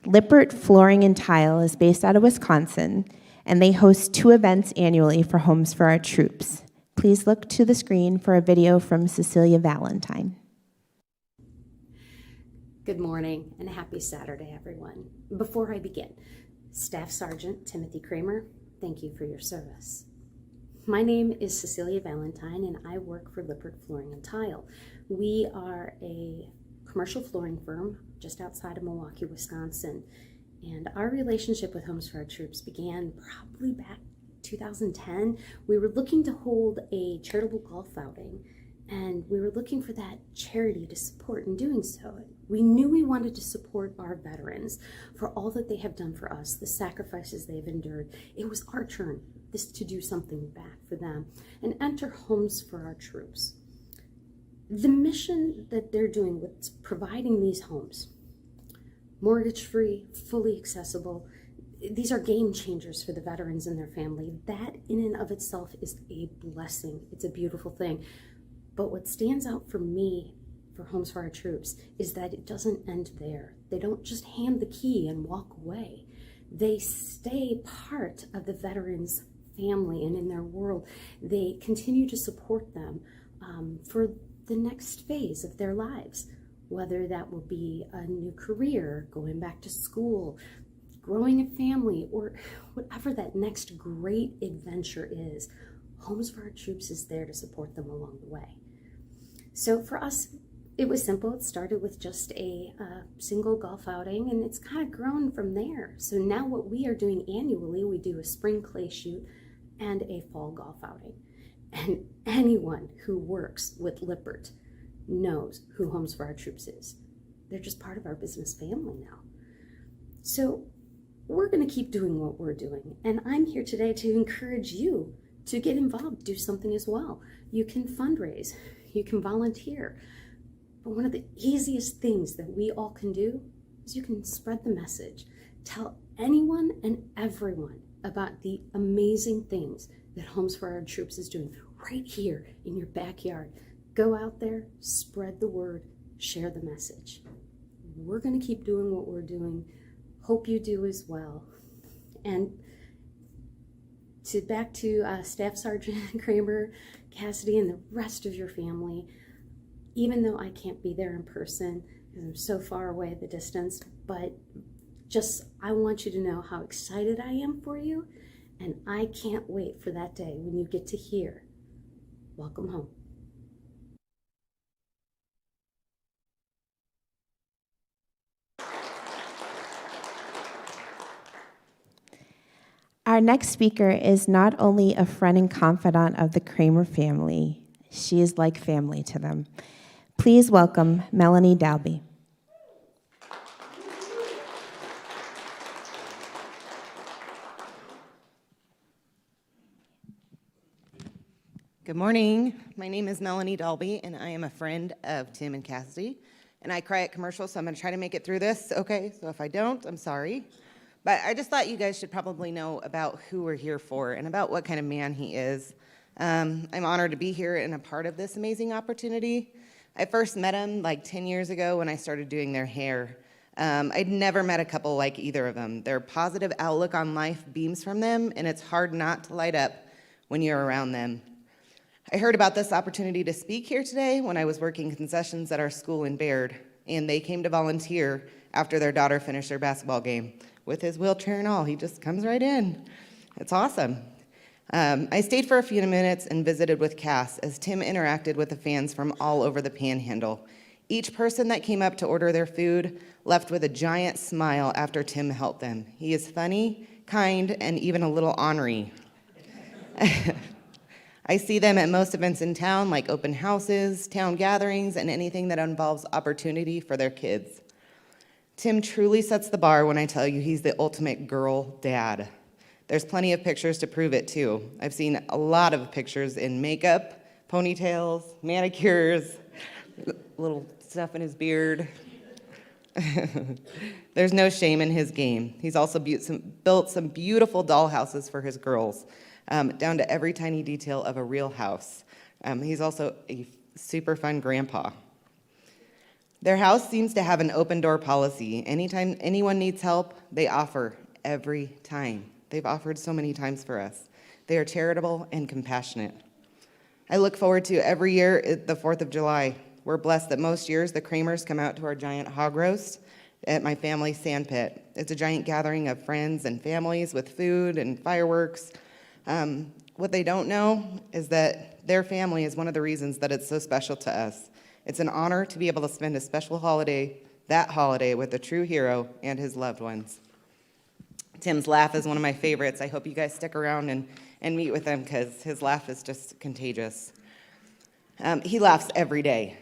Lippert Flooring and Tile is based out of Wisconsin, and they host 2 events annually for Homes for Our Troops. Please look to the screen for a video from Cecilia Valentine. Good morning and happy Saturday, everyone. Before I begin, Staff Sergeant Timothy Kramer, thank you for your service. My name is Cecilia Valentine, and I work for Lippert Flooring and Tile. We are a commercial flooring firm just outside of Milwaukee, Wisconsin, and our relationship with Homes for Our Troops began probably back 2010. We were looking to hold a charitable golf outing, and we were looking for that charity to support in doing so. We knew we wanted to support our veterans for all that they have done for us, the sacrifices they've endured. It was our turn to do something back for them and enter Homes for Our Troops. The mission that they're doing with providing these homes, mortgage-free, fully accessible, these are game changers for the veterans and their family. That in and of itself is a blessing. It's a beautiful thing. But what stands out for me for Homes for Our Troops is that it doesn't end there. They don't just hand the key and walk away. They stay part of the veterans' family and in their world. They continue to support them for the next phase of their lives, whether that will be a new career, going back to school, growing a family, or whatever that next great adventure is. Homes for Our Troops is there to support them along the way. So for us, it was simple. It started with just a single golf outing, and it's kind of grown from there. So now what we are doing annually, we do a spring clay shoot and a fall golf outing. And anyone who works with Lippert knows who Homes for Our Troops is. They're just part of our business family now. So we're going to keep doing what we're doing. And I'm here today to encourage you to get involved, do something as well. You can fundraise, you can volunteer. But one of the easiest things that we all can do is you can spread the message. Tell anyone and everyone about the amazing things that Homes for Our Troops is doing right here in your backyard. Go out there, spread the word, share the message. We're going to keep doing what we're doing. Hope you do as well. And back to Staff Sergeant Kramer, Cassidy, and the rest of your family. Even though I can't be there in person because I'm so far away at the distance, but just I want you to know how excited I am for you, and I can't wait for that day when you get to hear, welcome home. Our next speaker is not only a friend and confidant of the Kramer family, she is like family to them. Please welcome Melanie Dalby. Good morning. My name is Melanie Dalby, and I am a friend of Tim and Cassidy. And I cry at commercials, so I'm going to try to make it through this. Okay, so if I don't, I'm sorry. But I just thought you guys should probably know about who we're here for and about what kind of man he is. I'm honored to be here and a part of this amazing opportunity. I first met him like 10 years ago when I started doing their hair. I'd never met a couple like either of them. Their positive outlook on life beams from them, and it's hard not to light up when you're around them. I heard about this opportunity to speak here today when I was working concessions at our school in Baird, and they came to volunteer after their daughter finished their basketball game. With his wheelchair and all, he just comes right in. It's awesome. I stayed for a few minutes and visited with Cass as Tim interacted with the fans from all over the Panhandle. Each person that came up to order their food left with a giant smile after Tim helped them. He is funny, kind, and even a little ornery. I see them at most events in town, like open houses, town gatherings, and anything that involves opportunity for their kids. Tim truly sets the bar when I tell you he's the ultimate girl dad. There's plenty of pictures to prove it, too. I've seen a lot of pictures in makeup, ponytails, manicures, little stuff in his beard. There's no shame in his game. He's also built some beautiful dollhouses for his girls, down to every tiny detail of a real house. He's also a super fun grandpa. Their house seems to have an open door policy. Anytime anyone needs help, they offer every time. They've offered so many times for us. They are charitable and compassionate. I look forward to every year the 4th of July. We're blessed that most years the Kramers come out to our giant hog roast at my family's sand pit. It's a giant gathering of friends and families with food and fireworks. What they don't know is that their family is one of the reasons that it's so special to us. It's an honor to be able to spend a special holiday, that holiday, with a true hero and his loved ones. Tim's laugh is one of my favorites. I hope you guys stick around and meet with him because his laugh is just contagious. He laughs every day.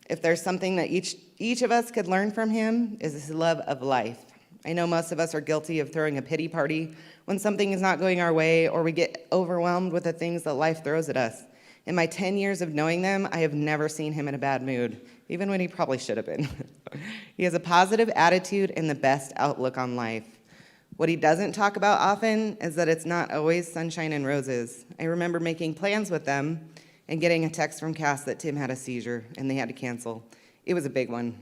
If there's something that each of us could learn from him is his love of life. I know most of us are guilty of throwing a pity party when something is not going our way or we get overwhelmed with the things that life throws at us. In my 10 years of knowing them, I have never seen him in a bad mood, even when he probably should have been. He has a positive attitude and the best outlook on life. What he doesn't talk about often is that it's not always sunshine and roses. I remember making plans with them and getting a text from Cass that Tim had a seizure and they had to cancel. It was a big one.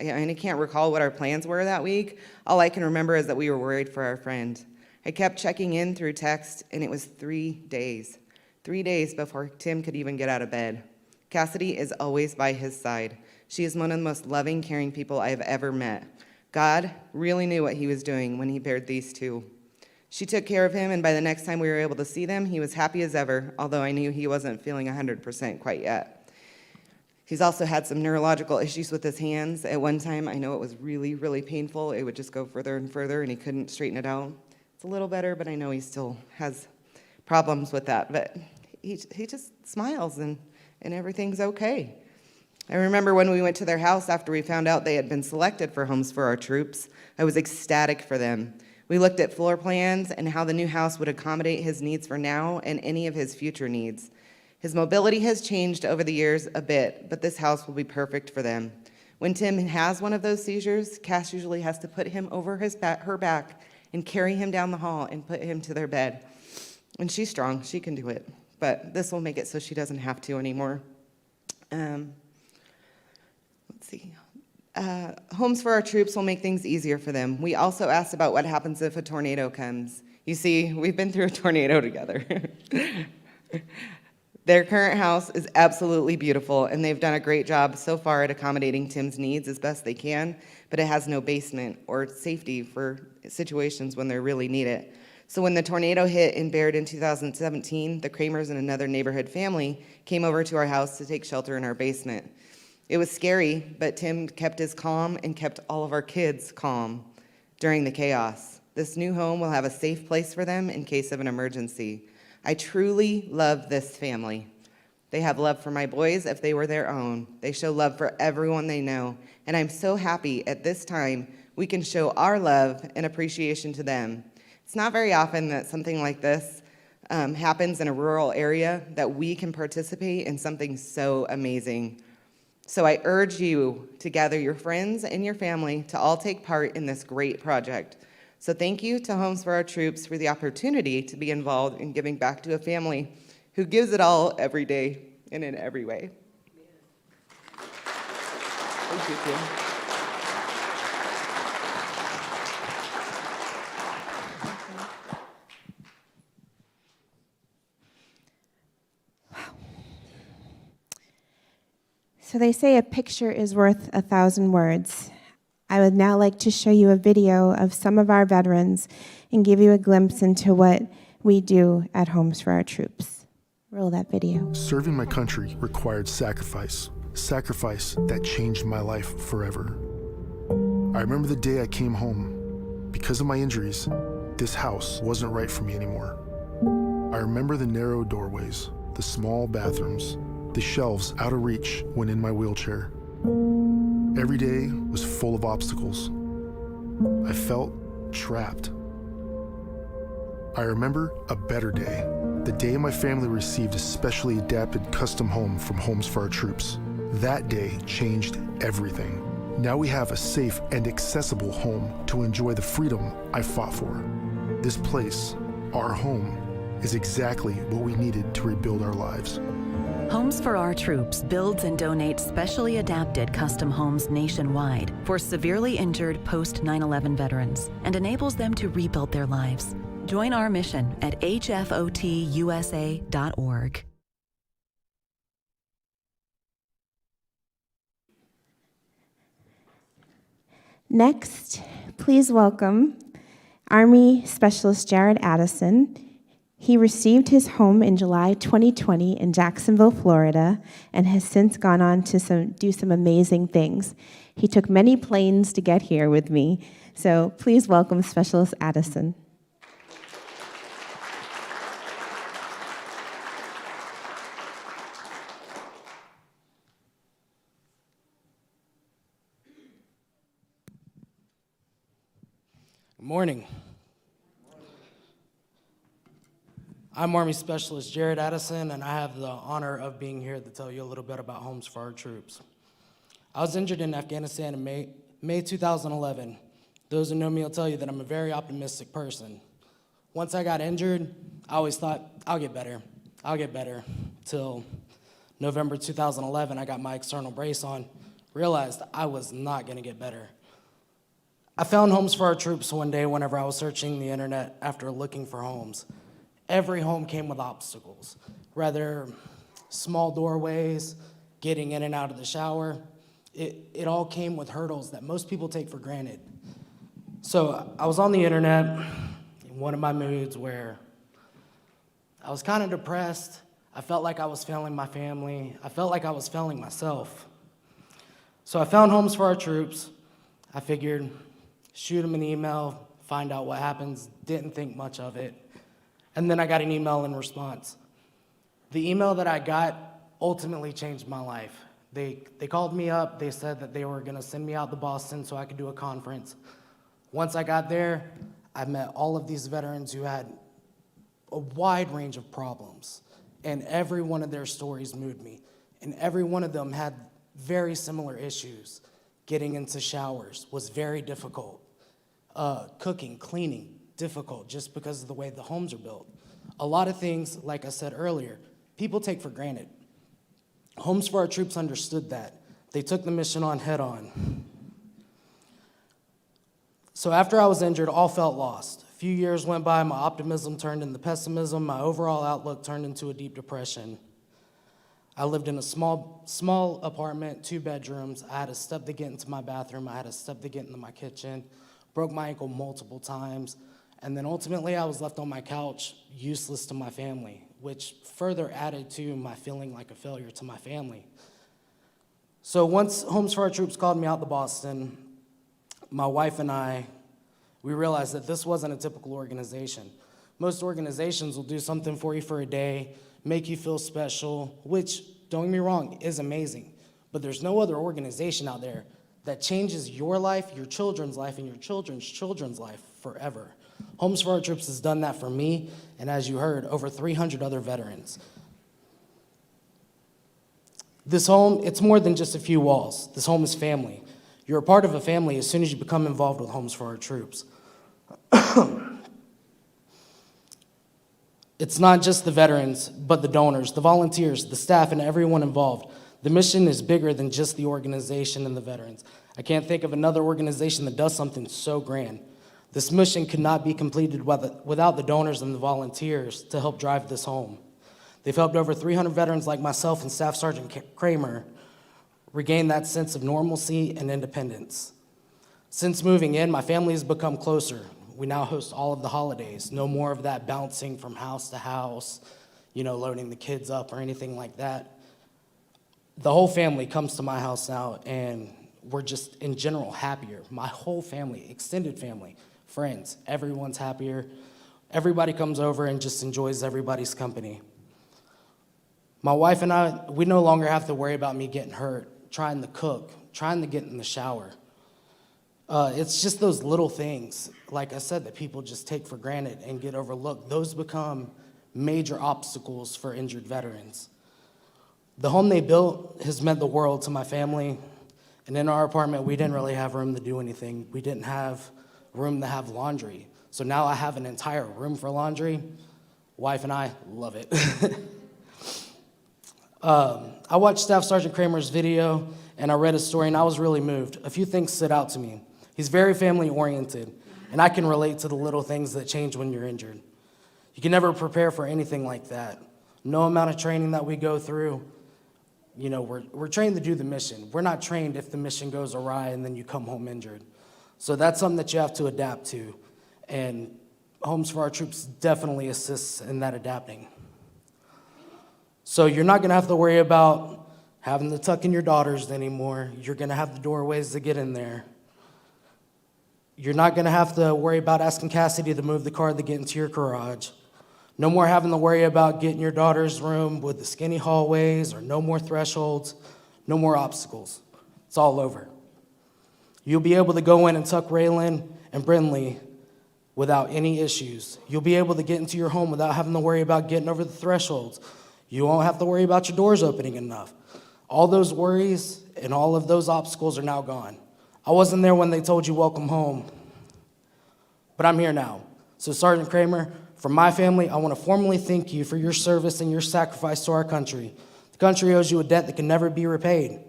I can't recall what our plans were that week. All I can remember is that we were worried for our friend. I kept checking in through text, and it was 3 days. 3 days before Tim could even get out of bed. Cassidy is always by his side. She is one of the most loving, caring people I have ever met. God really knew what he was doing when he paired these two. She took care of him, and by the next time we were able to see them, he was happy as ever, although I knew he wasn't feeling 100% quite yet. He's also had some neurological issues with his hands. At one time, I know it was really, really painful. It would just go further and further, and he couldn't straighten it out. It's a little better, but I know he still has problems with that. But he just smiles, and everything's okay. I remember when we went to their house after we found out they had been selected for Homes for Our Troops. I was ecstatic for them. We looked at floor plans and how the new house would accommodate his needs for now and any of his future needs. His mobility has changed over the years a bit, but this house will be perfect for them. When Tim has one of those seizures, Cass usually has to put him over her back and carry him down the hall and put him to their bed. And she's strong, she can do it, but this will make it so she doesn't have to anymore. Let's see. Homes for Our Troops will make things easier for them. We also asked about what happens if a tornado comes. You see, we've been through a tornado together. Their current house is absolutely beautiful, and they've done a great job so far at accommodating Tim's needs as best they can, but it has no basement or safety for situations when they really need it. So when the tornado hit in Baird in 2017, the Kramers and another neighborhood family came over to our house to take shelter in our basement. It was scary, but Tim kept his calm and kept all of our kids calm during the chaos. This new home will have a safe place for them in case of an emergency. I truly love this family. They have love for my boys if they were their own. They show love for everyone they know, and I'm so happy at this time we can show our love and appreciation to them. It's not very often that something like this happens in a rural area, that we can participate in something so amazing. So I urge you to gather your friends and your family to all take part in this great project. So thank you to Homes for Our Troops for the opportunity to be involved in giving back to a family who gives it all every day and in every way. Thank you, Tim. So they say a picture is worth 1,000 words. I would now like to show you a video of some of our veterans and give you a glimpse into what we do at Homes for Our Troops. Roll that video. Serving my country required sacrifice that changed my life forever. I remember the day I came home. Because of my injuries, this house wasn't right for me anymore. I remember the narrow doorways, the small bathrooms, the shelves out of reach when in my wheelchair. Every day was full of obstacles. I felt trapped. I remember a better day, the day my family received a specially adapted custom home from Homes for Our Troops. That day changed everything. Now we have a safe and accessible home to enjoy the freedom I fought for. This place, our home, is exactly what we needed to rebuild our lives. Homes for Our Troops builds and donates specially adapted custom homes nationwide for severely injured post-9/11 veterans and enables them to rebuild their lives. Join our mission at hfotusa.org. Next, please welcome Army Specialist Jared Addison. He received his home in July 2020 in Jacksonville, Florida, and has since gone on to do some amazing things. He took many planes to get here with me, so please welcome Specialist Addison. Good morning. I'm Army Specialist Jared Addison, and I have the honor of being here to tell you a little bit about Homes for Our Troops. I was injured in Afghanistan in May 2011. Those who know me will tell you that I'm a very optimistic person. Once I got injured, I always thought, I'll get better. I'll get better. Till November 2011, I got my external brace on, realized I was not gonna get better. I found Homes for Our Troops one day whenever I was searching the internet after looking for homes. Every home came with obstacles, whether small doorways, getting in and out of the shower. It all came with hurdles that most people take for granted. So I was on the internet in one of my moods where I was kind of depressed. I felt like I was failing my family. I felt like I was failing myself. So I found Homes for Our Troops. I figured, shoot them an email, find out what happens. Didn't think much of it. And then I got an email in response. The email that I got ultimately changed my life. They called me up. They said that they were going to send me out to Boston so I could do a conference. Once I got there, I met all of these veterans who had a wide range of problems, and every one of their stories moved me, and every one of them had very similar issues. Getting into showers was very difficult. Cooking, cleaning, difficult just because of the way the homes are built. A lot of things, like I said earlier, people take for granted. Homes for Our Troops understood that. They took the mission on head on. So after I was injured, all felt lost. A few years went by, my optimism turned into pessimism, my overall outlook turned into a deep depression. I lived in a small apartment, 2 bedrooms. I had a step to get into my bathroom. I had a step to get into my kitchen. Broke my ankle multiple times. And then ultimately I was left on my couch, useless to my family, which further added to my feeling like a failure to my family. So once Homes for Our Troops called me out to Boston, my wife and I, we realized that this wasn't a typical organization. Most organizations will do something for you for a day, make you feel special, which, don't get me wrong, is amazing. But there's no other organization out there that changes your life, your children's life, and your children's children's life forever. Homes for Our Troops has done that for me, and as you heard, over 300 other veterans. This home, it's more than just a few walls. This home is family. You're a part of a family as soon as you become involved with Homes for Our Troops. It's not just the veterans, but the donors, the volunteers, the staff, and everyone involved. The mission is bigger than just the organization and the veterans. I can't think of another organization that does something so grand. This mission could not be completed without the donors and the volunteers to help drive this home. They've helped over 300 veterans like myself and Staff Sergeant Kramer regain that sense of normalcy and independence. Since moving in, my family has become closer. We now host all of the holidays. No more of that bouncing from house to house, loading the kids up or anything like that. The whole family comes to my house now, and we're just, in general, happier. My whole family, extended family, friends, everyone's happier. Everybody comes over and just enjoys everybody's company. My wife and I, we no longer have to worry about me getting hurt, trying to cook, trying to get in the shower. It's just those little things, like I said, that people just take for granted and get overlooked. Those become major obstacles for injured veterans. The home they built has meant the world to my family, and in our apartment, we didn't really have room to do anything. We didn't have room to have laundry. So now I have an entire room for laundry. Wife and I love it. I watched Staff Sergeant Kramer's video, and I read his story, and I was really moved. A few things stood out to me. He's very family-oriented, and I can relate to the little things that change when you're injured. You can never prepare for anything like that. No amount of training that we go through, we're trained to do the mission. We're not trained if the mission goes awry and then you come home injured. So that's something that you have to adapt to, and Homes for Our Troops definitely assists in that adapting. So you're not gonna have to worry about having to tuck in your daughters anymore. You're gonna have the doorways to get in there. You're not gonna have to worry about asking Cassidy to move the car to get into your garage. No more having to worry about getting your daughter's room with the skinny hallways, or no more thresholds, no more obstacles. It's all over. You'll be able to go in and tuck Raylan and Brindley without any issues. You'll be able to get into your home without having to worry about getting over the thresholds. You won't have to worry about your doors opening enough. All those worries and all of those obstacles are now gone. I wasn't there when they told you welcome home, but I'm here now. So Sergeant Kramer, from my family, I want to formally thank you for your service and your sacrifice to our country. The country owes you a debt that can never be repaid.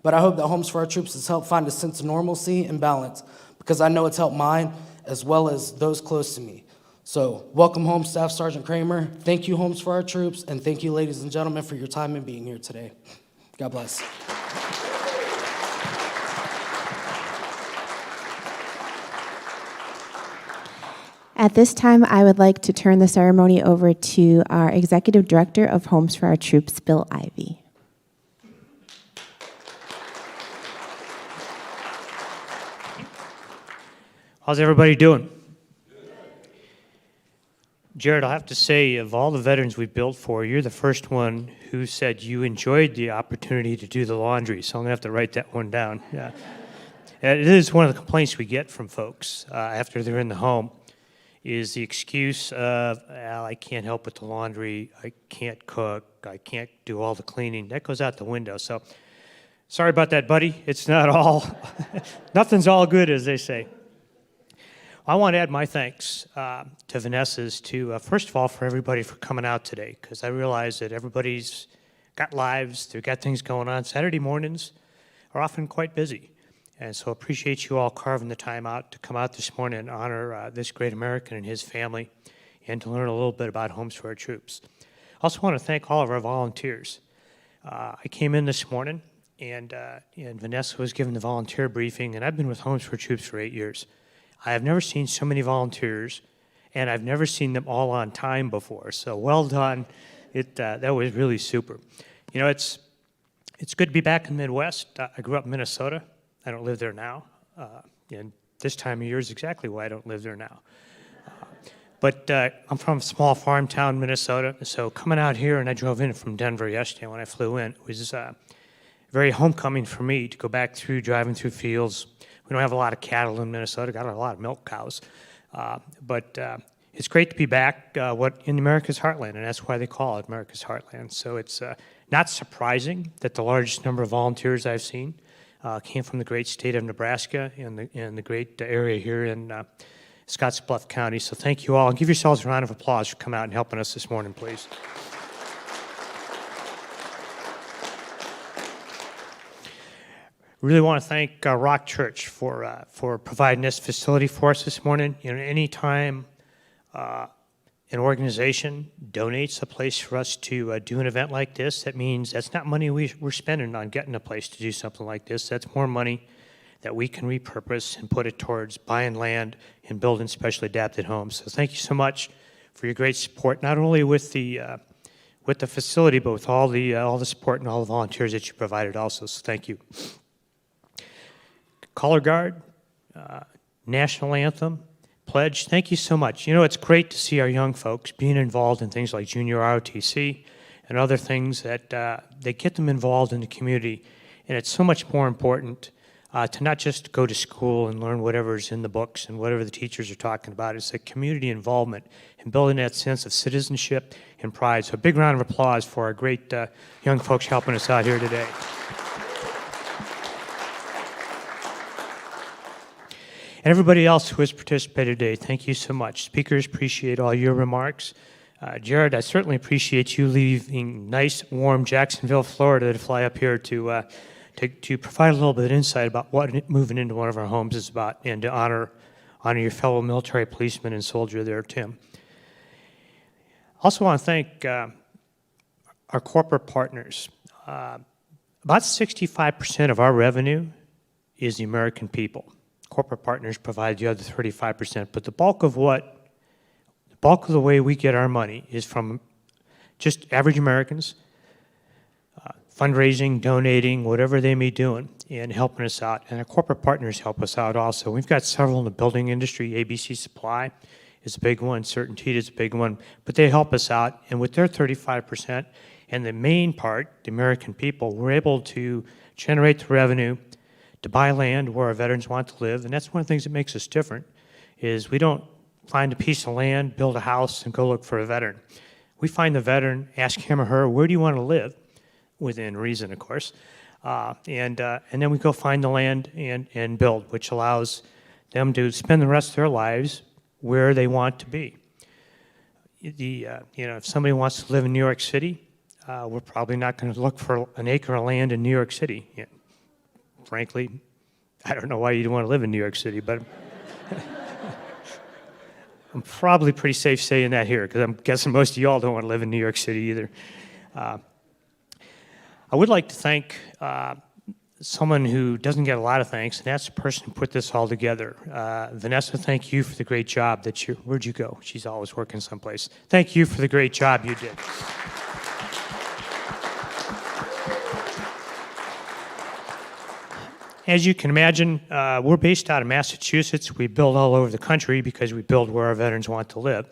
But I hope that Homes for Our Troops has helped find a sense of normalcy and balance, because I know it's helped mine as well as those close to me. So welcome home, Staff Sergeant Kramer. Thank you, Homes for Our Troops, and thank you, ladies and gentlemen, for your time and being here today. God bless. At this time, I would like to turn the ceremony over to our Executive Director of Homes for Our Troops, Bill Ivey. How's everybody doing? Jared, I'll have to say, of all the veterans we've built for, you're the first one who said you enjoyed the opportunity to do the laundry, so I'm going to have to write that one down. Yeah. It is one of the complaints we get from folks after they're in the home, is the excuse of, well, I can't help with the laundry, I can't cook, I can't do all the cleaning. That goes out the window. So sorry about that, buddy. It's not all, nothing's all good, as they say. I want to add my thanks to Vanessa's to, first of all, for everybody for coming out today, because I realize that everybody's got lives, they've got things going on. Saturday mornings are often quite busy. And so appreciate you all carving the time out to come out this morning and honor this great American and his family, and to learn a little bit about Homes for Our Troops. I also want to thank all of our volunteers. I came in this morning, and Vanessa was giving the volunteer briefing, and I've been with Homes for Our Troops for 8 years. I have never seen so many volunteers, and I've never seen them all on time before. So well done. That was really super. You know, it's good to be back in the Midwest. I grew up in Minnesota. I don't live there now. And this time of year is exactly why I don't live there now. But I'm from a small farm town, Minnesota. So coming out here, and I drove in from Denver yesterday when I flew in, it was very homecoming for me to go back through, driving through fields. We don't have a lot of cattle in Minnesota, got a lot of milk cows. But it's great to be back in America's heartland, and that's why they call it America's heartland. So it's not surprising that the largest number of volunteers I've seen came from the great state of Nebraska and the great area here in Scottsbluff County. So thank you all. Give yourselves a round of applause for coming out and helping us this morning, please. Really want to thank Rock Church for providing this facility for us this morning. You know, anytime an organization donates a place for us to do an event like this, that means that's not money we're spending on getting a place to do something like this. That's more money that we can repurpose and put it towards buying land and building specially adapted homes. So thank you so much for your great support, not only with the facility, but with all the support and all the volunteers that you provided also. So thank you. Color Guard, National Anthem, Pledge, thank you so much. You know, it's great to see our young folks being involved in things like junior ROTC and other things that they get them involved in the community. And it's so much more important to not just go to school and learn whatever's in the books and whatever the teachers are talking about. It's the community involvement and building that sense of citizenship and pride. So a big round of applause for our great young folks helping us out here today. And everybody else who has participated today, thank you so much. Speakers, appreciate all your remarks. Jared, I certainly appreciate you leaving nice, warm Jacksonville, Florida to fly up here to provide a little bit of insight about what moving into one of our homes is about, and to honor your fellow military policeman and soldier there, Tim. Also want to thank our corporate partners. About 65% of our revenue is the American people. Corporate partners provide the other 35%, but the bulk of the way we get our money is from just average Americans, fundraising, donating, whatever they may be doing, and helping us out. And our corporate partners help us out also. We've got several in the building industry. ABC Supply is a big one. Certainty is a big one. But they help us out. And with their 35%, and the main part, the American people, we're able to generate the revenue to buy land where our veterans want to live. And that's one of the things that makes us different, is we don't find a piece of land, build a house, and go look for a veteran. We find the veteran, ask him or her, where do you want to live? Within reason, of course. And then we go find the land and build, which allows them to spend the rest of their lives where they want to be. If somebody wants to live in New York City, we're probably not going to look for an acre of land in New York City. Frankly, I don't know why you'd want to live in New York City, but I'm probably pretty safe saying that here, because I'm guessing most of y'all don't want to live in New York City either. I would like to thank someone who doesn't get a lot of thanks, and that's the person who put this all together. Vanessa, thank you for the great job that where'd you go? She's always working someplace. Thank you for the great job you did. As you can imagine, we're based out of Massachusetts. We build all over the country because we build where our veterans want to live.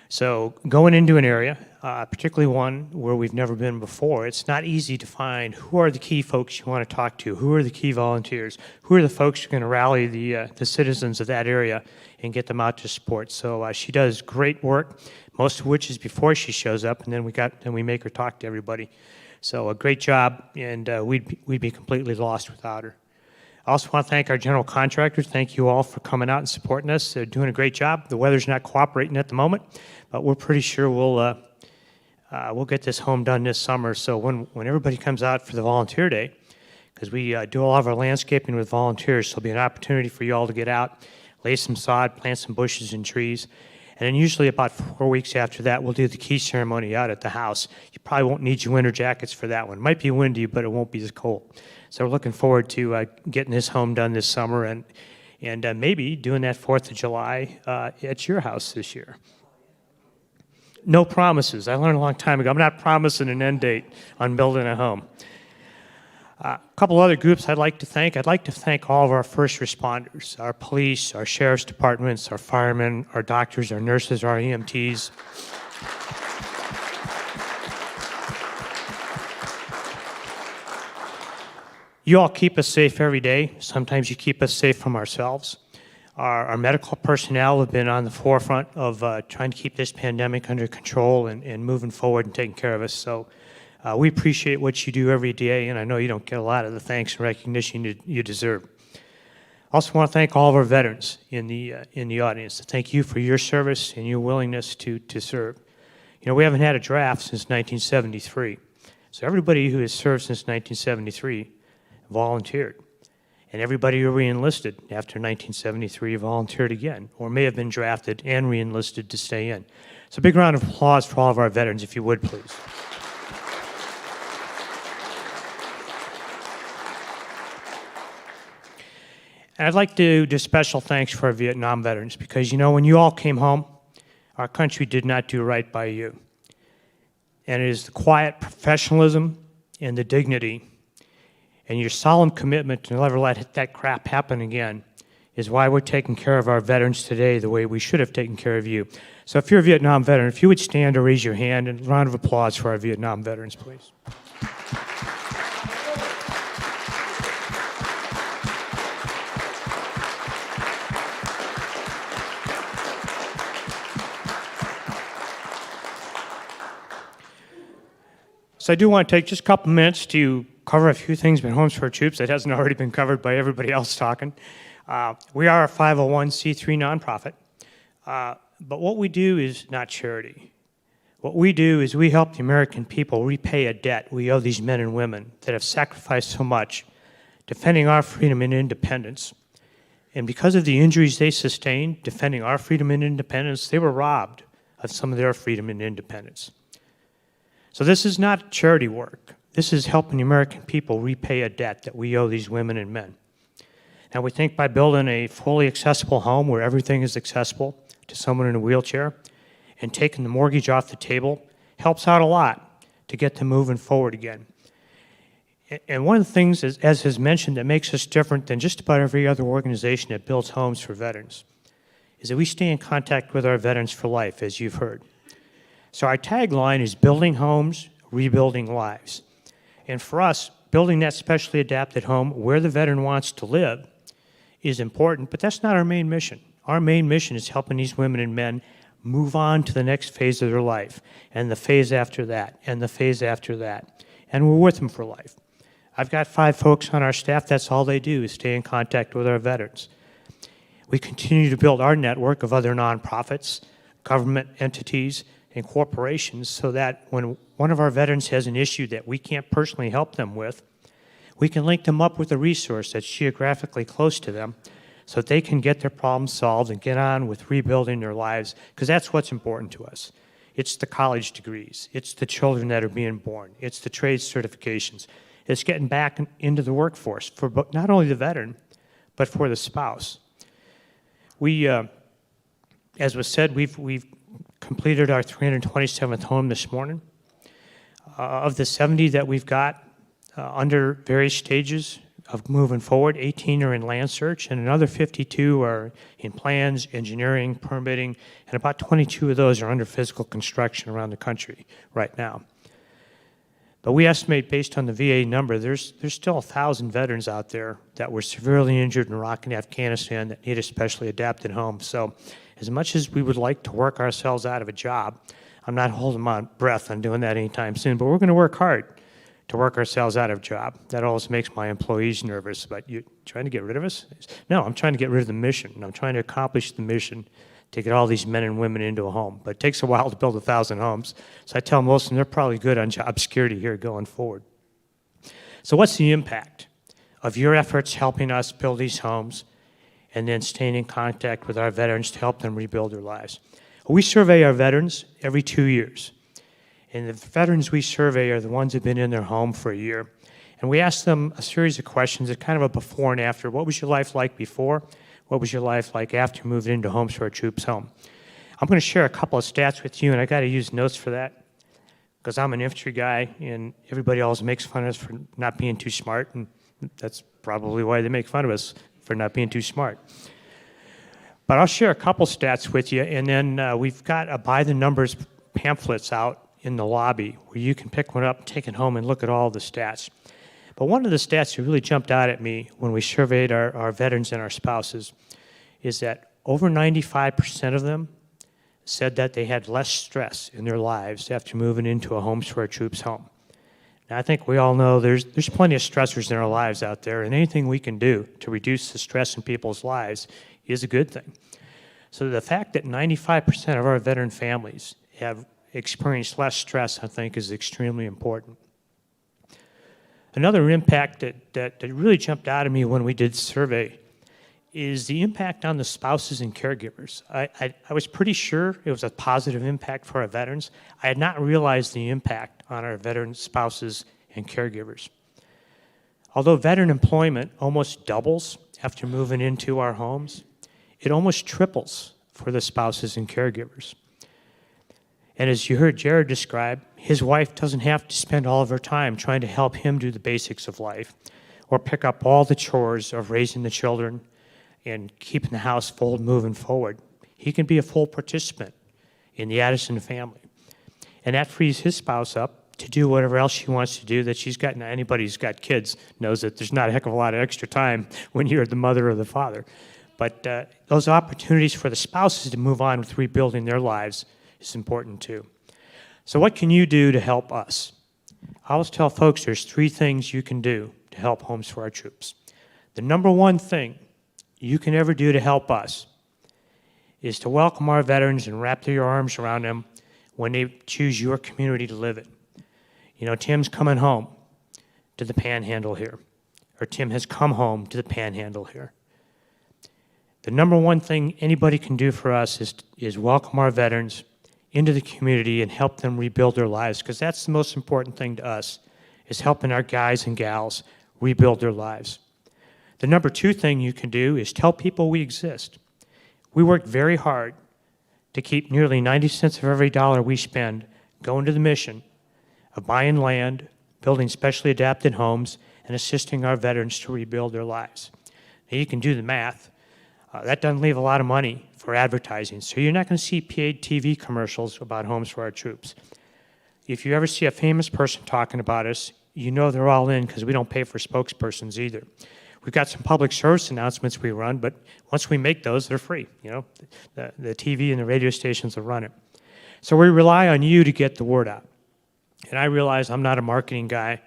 So going into an area, particularly one where we've never been before, it's not easy to find who are the key folks you want to talk to, who are the key volunteers, who are the folks who are going to rally the citizens of that area and get them out to support. So she does great work, most of which is before she shows up, and then we make her talk to everybody. So a great job, and we'd be completely lost without her. I also want to thank our general contractors. Thank you all for coming out and supporting us. They're doing a great job. The weather's not cooperating at the moment, but we're pretty sure we'll get this home done this summer. So when everybody comes out for the volunteer day, because we do all of our landscaping with volunteers, so there'll be an opportunity for you all to get out, lay some sod, plant some bushes and trees. And then usually about 4 weeks after that, we'll do the key ceremony out at the house. You probably won't need your winter jackets for that one. It might be windy, but it won't be as cold. So we're looking forward to getting this home done this summer and maybe doing that 4th of July at your house this year. No promises. I learned a long time ago. I'm not promising an end date on building a home. A couple other groups I'd like to thank. I'd like to thank all of our first responders, our police, our sheriff's departments, our firemen, our doctors, our nurses, our EMTs. You all keep us safe every day. Sometimes you keep us safe from ourselves. Our medical personnel have been on the forefront of trying to keep this pandemic under control and moving forward and taking care of us. So we appreciate what you do every day, and I know you don't get a lot of the thanks and recognition you deserve. I also want to thank all of our veterans in the audience. Thank you for your service and your willingness to serve. You know, we haven't had a draft since 1973. So everybody who has served since 1973 volunteered. And everybody who re-enlisted after 1973 volunteered again, or may have been drafted and re-enlisted to stay in. So a big round of applause for all of our veterans, if you would, please. And I'd like to do special thanks for our Vietnam veterans, because, you know, when you all came home, our country did not do right by you. And it is the quiet professionalism and the dignity and your solemn commitment to never let that crap happen again is why we're taking care of our veterans today the way we should have taken care of you. So if you're a Vietnam veteran, if you would stand or raise your hand, and a round of applause for our Vietnam veterans, please. So I do want to take just a couple minutes to cover a few things about Homes for Our Troops that hasn't already been covered by everybody else talking. We are a 501c3 nonprofit, but what we do is not charity. What we do is we help the American people repay a debt we owe these men and women that have sacrificed so much defending our freedom and independence. And because of the injuries they sustained defending our freedom and independence, they were robbed of some of their freedom and independence. So this is not charity work. This is helping the American people repay a debt that we owe these women and men. Now we think by building a fully accessible home where everything is accessible to someone in a wheelchair and taking the mortgage off the table helps out a lot to get them moving forward again. And one of the things, as has mentioned, that makes us different than just about every other organization that builds homes for veterans is that we stay in contact with our veterans for life, as you've heard. So our tagline is building homes, rebuilding lives. And for us, building that specially adapted home where the veteran wants to live is important, but that's not our main mission. Our main mission is helping these women and men move on to the next phase of their life, and the phase after that, and the phase after that. And we're with them for life. I've got 5 folks on our staff, that's all they do is stay in contact with our veterans. We continue to build our network of other nonprofits, government entities, and corporations so that when one of our veterans has an issue that we can't personally help them with, we can link them up with a resource that's geographically close to them so that they can get their problems solved and get on with rebuilding their lives, because that's what's important to us. It's the college degrees. It's the children that are being born. It's the trade certifications. It's getting back into the workforce for not only the veteran, but for the spouse. We, as was said, we've completed our 327th home this morning. Of the 70 that we've got under various stages of moving forward, 18 are in land search, and another 52 are in plans, engineering, permitting, and about 22 of those are under physical construction around the country right now. But we estimate, based on the VA number, there's still 1,000 veterans out there that were severely injured in Iraq and Afghanistan that need a specially adapted home. So as much as we would like to work ourselves out of a job, I'm not holding my breath on doing that anytime soon, but we're going to work hard to work ourselves out of a job. That always makes my employees nervous. But you trying to get rid of us? No, I'm trying to get rid of the mission. I'm trying to accomplish the mission to get all these men and women into a home. But it takes a while to build 1,000 homes. So I tell most of them they're probably good on job security here going forward. So what's the impact of your efforts helping us build these homes and then staying in contact with our veterans to help them rebuild their lives? We survey our veterans every 2 years. And the veterans we survey are the ones that have been in their home for a year. And we ask them a series of questions, a kind of a before and after. What was your life like before? What was your life like after you moved into Homes for Our Troops home? I'm going to share a couple of stats with you, and I got to use notes for that because I'm an infantry guy, and everybody always makes fun of us for not being too smart, and that's probably why they make fun of us, for not being too smart. But I'll share a couple stats with you, and then we've got a by the numbers pamphlets out in the lobby where you can pick one up, take it home, and look at all the stats. But one of the stats that really jumped out at me when we surveyed our veterans and our spouses is that over 95% of them said that they had less stress in their lives after moving into a Homes for Our Troops home. Now, I think we all know there's plenty of stressors in our lives out there, and anything we can do to reduce the stress in people's lives is a good thing. So the fact that 95% of our veteran families have experienced less stress, I think, is extremely important. Another impact that really jumped out at me when we did the survey is the impact on the spouses and caregivers. I was pretty sure it was a positive impact for our veterans. I had not realized the impact on our veteran spouses and caregivers. Although veteran employment almost doubles after moving into our homes, it almost triples for the spouses and caregivers. And as you heard Jared describe, his wife doesn't have to spend all of her time trying to help him do the basics of life or pick up all the chores of raising the children and keeping the household moving forward. He can be a full participant in the Addison family. And that frees his spouse up to do whatever else she wants to do that she's got. Now, anybody who's got kids knows that there's not a heck of a lot of extra time when you're the mother or the father. But those opportunities for the spouses to move on with rebuilding their lives is important too. So what can you do to help us? I always tell folks there's 3 things you can do to help Homes for Our Troops. The number one thing you can ever do to help us is to welcome our veterans and wrap your arms around them when they choose your community to live in. You know, Tim's coming home to the Panhandle here, or Tim has come home to the Panhandle here. The number one thing anybody can do for us is welcome our veterans into the community and help them rebuild their lives, because that's the most important thing to us, is helping our guys and gals rebuild their lives. The number 2 thing you can do is tell people we exist. We work very hard to keep nearly 90 cents of every dollar we spend going to the mission of buying land, building specially adapted homes, and assisting our veterans to rebuild their lives. Now, you can do the math. That doesn't leave a lot of money for advertising, so you're not going to see paid TV commercials about Homes for Our Troops. If you ever see a famous person talking about us, you know they're all in because we don't pay for spokespersons either. We've got some public service announcements we run, but once we make those, they're free. You know, the TV and the radio stations will run it. So we rely on you to get the word out. And I realize I'm not a marketing guy,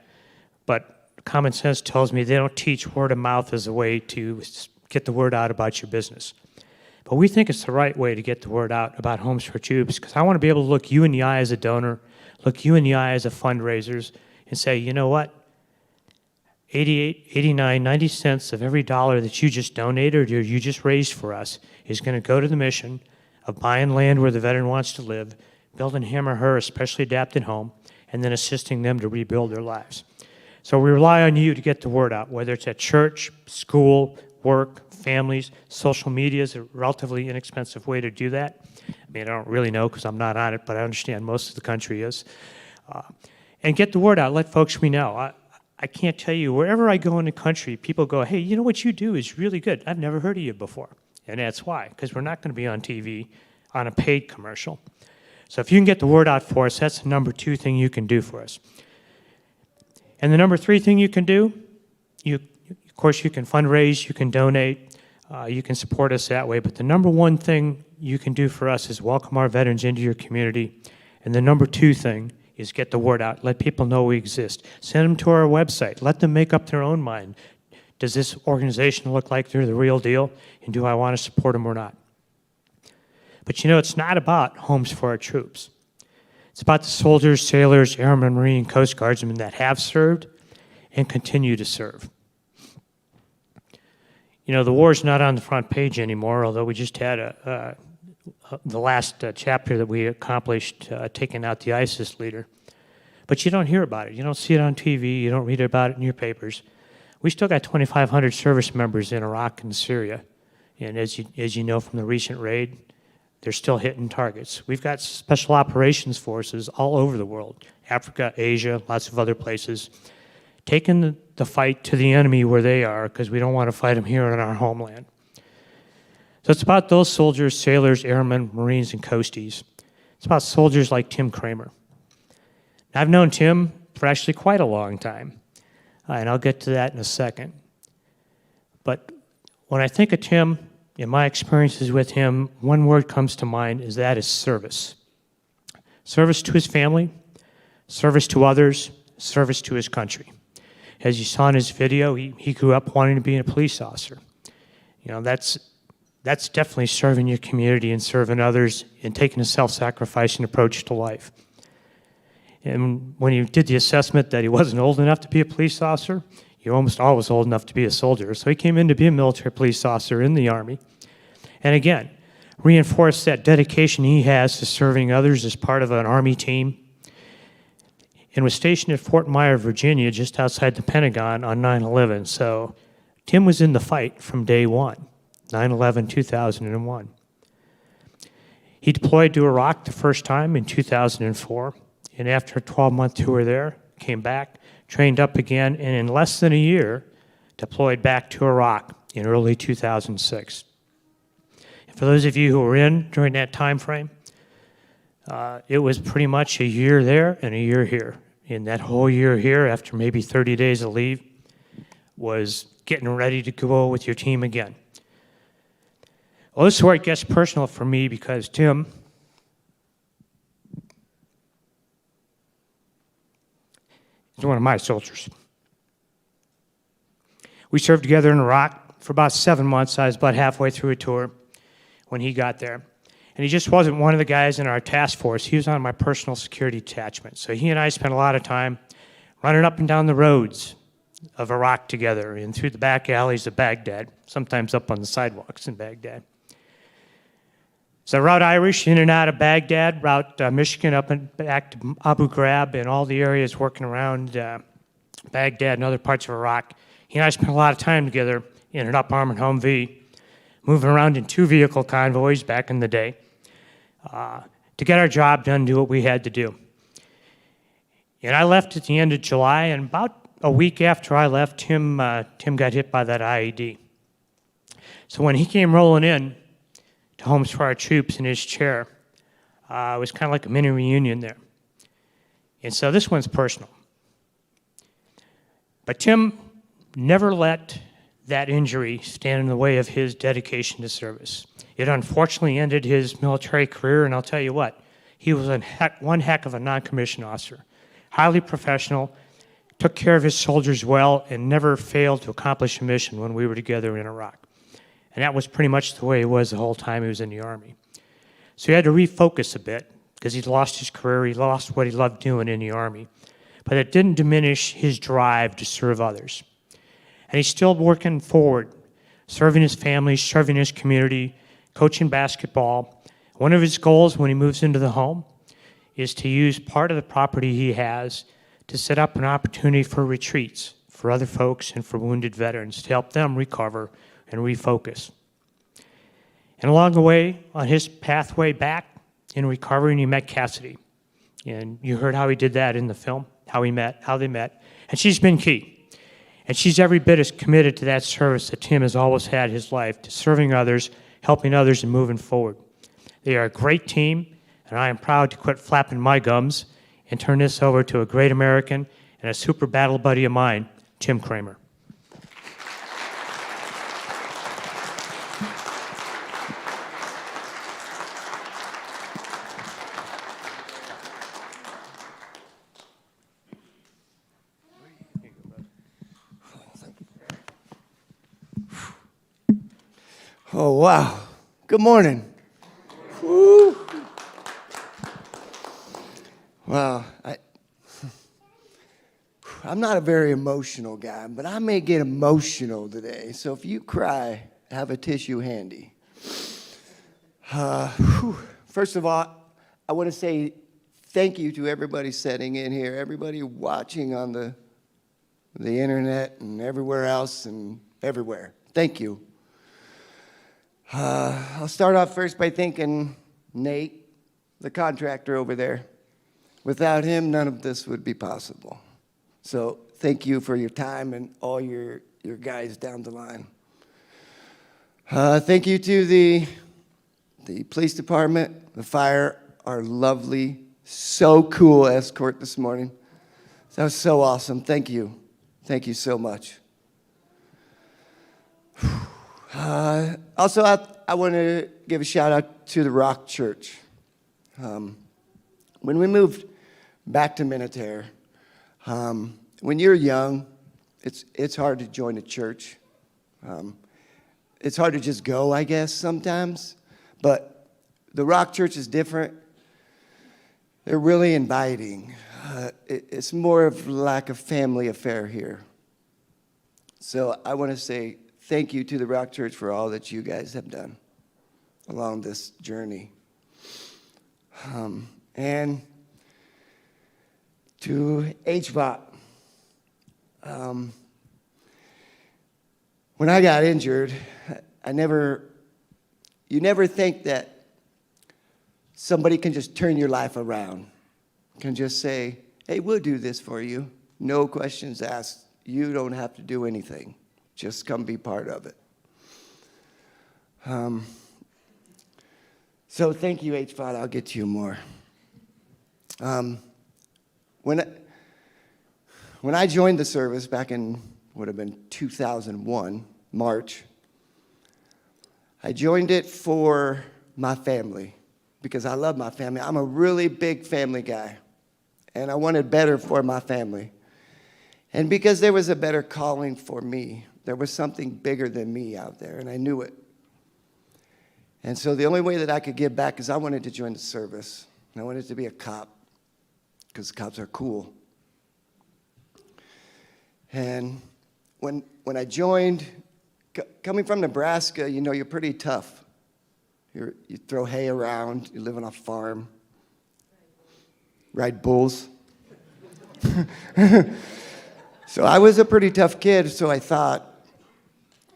but common sense tells me they don't teach word of mouth as a way to get the word out about your business. But we think it's the right way to get the word out about Homes for Troops, because I want to be able to look you in the eye as a donor, look you in the eye as a fundraiser, and say, you know what? 88, 89, 90 cents of every dollar that you just donated or you just raised for us is going to go to the mission of buying land where the veteran wants to live, building him or her a specially adapted home, and then assisting them to rebuild their lives. So we rely on you to get the word out, whether it's at church, school, work, families. Social media is a relatively inexpensive way to do that. I mean, I don't really know because I'm not on it, but I understand most of the country is. And get the word out. Let folks we know. I can't tell you, wherever I go in the country, people go, hey, you know what you do is really good. I've never heard of you before. And that's why, because we're not going to be on TV on a paid commercial. So if you can get the word out for us, that's the number 2 thing you can do for us. And the number 3 thing you can do, of course, you can fundraise, you can donate, you can support us that way. But the number 1 thing you can do for us is welcome our veterans into your community. And the number 2 thing is get the word out. Let people know we exist. Send them to our website. Let them make up their own mind. Does this organization look like they're the real deal? And do I want to support them or not? But you know, it's not about Homes for Our Troops. It's about the soldiers, sailors, airmen, Marine, Coast Guardsmen that have served and continue to serve. You know, the war's not on the front page anymore, although we just had the last chapter that we accomplished, taking out the ISIS leader. But you don't hear about it. You don't see it on TV. You don't read about it in your papers. We still got 2,500 service members in Iraq and Syria. And as you know from the recent raid, they're still hitting targets. We've got special operations forces all over the world, Africa, Asia, lots of other places, taking the fight to the enemy where they are, because we don't want to fight them here in our homeland. So it's about those soldiers, sailors, airmen, Marines, and Coasties. It's about soldiers like Tim Kramer. Now, I've known Tim for actually quite a long time, and I'll get to that in a second. But when I think of Tim, in my experiences with him, one word comes to mind, is that is service. Service to his family, service to others, service to his country. As you saw in his video, he grew up wanting to be a police officer. You know, that's definitely serving your community and serving others and taking a self-sacrificing approach to life. And when he did the assessment that he wasn't old enough to be a police officer, you're almost always old enough to be a soldier. So he came in to be a military police officer in the Army. And again, reinforced that dedication he has to serving others as part of an Army team. And was stationed at Fort Myer, Virginia, just outside the Pentagon on 9/11. So Tim was in the fight from day one, 9/11/2001. He deployed to Iraq the first time in 2004. And after a 12-month tour there, came back, trained up again, and in less than a year, deployed back to Iraq in early 2006. And for those of you who were in during that time frame, it was pretty much a year there and a year here. And that whole year here, after maybe 30 days of leave, was getting ready to go with your team again. Well, this is where it gets personal for me, because Tim is one of my soldiers. We served together in Iraq for about 7 months. I was about halfway through a tour when he got there. And he just wasn't one of the guys in our task force. He was on my personal security detachment. So he and I spent a lot of time running up and down the roads of Iraq together and through the back alleys of Baghdad, sometimes up on the sidewalks in Baghdad. So route Irish, in and out of Baghdad, route Michigan up and back to Abu Ghraib and all the areas working around Baghdad and other parts of Iraq. He and I spent a lot of time together in an up-armored Humvee, moving around in 2 vehicle convoys back in the day to get our job done, do what we had to do. And I left at the end of July, and about a week after I left, Tim got hit by that IED. So when he came rolling in to Homes for Our Troops in his chair, it was kind of like a mini reunion there. And so this one's personal. But Tim never let that injury stand in the way of his dedication to service. It unfortunately ended his military career, and I'll tell you what, he was one heck of a non-commissioned officer. Highly professional, took care of his soldiers well, and never failed to accomplish a mission when we were together in Iraq. And that was pretty much the way it was the whole time he was in the Army. So he had to refocus a bit because he'd lost his career, he lost what he loved doing in the Army. But it didn't diminish his drive to serve others. And he's still working forward, serving his family, serving his community, coaching basketball. One of his goals when he moves into the home is to use part of the property he has to set up an opportunity for retreats for other folks and for wounded veterans to help them recover and refocus. And along the way, on his pathway back in recovery, he met Cassidy. And you heard how he did that in the film, how they met. And she's been key. And she's every bit as committed to that service that Tim has always had in his life, to serving others, helping others, and moving forward. They are a great team, and I am proud to quit flapping my gums and turn this over to a great American and a super battle buddy of mine, Tim Kramer. Oh, wow. Good morning. Woo. Wow. I'm not a very emotional guy, but I may get emotional today. So if you cry, have a tissue handy. First of all, I want to say thank you to everybody sitting in here, everybody watching on the internet and everywhere else and everywhere. Thank you. I'll start off first by thanking Nate, the contractor over there. Without him, none of this would be possible. So thank you for your time and all your guys down the line. Thank you to the police department, the fire, our lovely, so cool escort this morning. That was so awesome. Thank you. Thank you so much. Also, I want to give a shout out to the Rock Church. When we moved back to Minutair, when you're young, it's hard to join a church. It's hard to just go, I guess, sometimes. But the Rock Church is different. They're really inviting. It's more of like a family affair here. So I want to say thank you to the Rock Church for all that you guys have done along this journey. And to HVOT. When I got injured, you never think that somebody can just turn your life around, can just say, hey, we'll do this for you. No questions asked. You don't have to do anything. Just come be part of it. So thank you, HVOT. I'll get to you more. When I joined the service back in, would have been 2001, March, I joined it for my family because I love my family. I'm a really big family guy, and I wanted better for my family. And because there was a better calling for me, there was something bigger than me out there, and I knew it. And so the only way that I could give back is I wanted to join the service. And I wanted to be a cop because cops are cool. And when I joined, coming from Nebraska, you know, you're pretty tough. You throw hay around, you live on a farm, ride bulls. So I was a pretty tough kid, so I thought.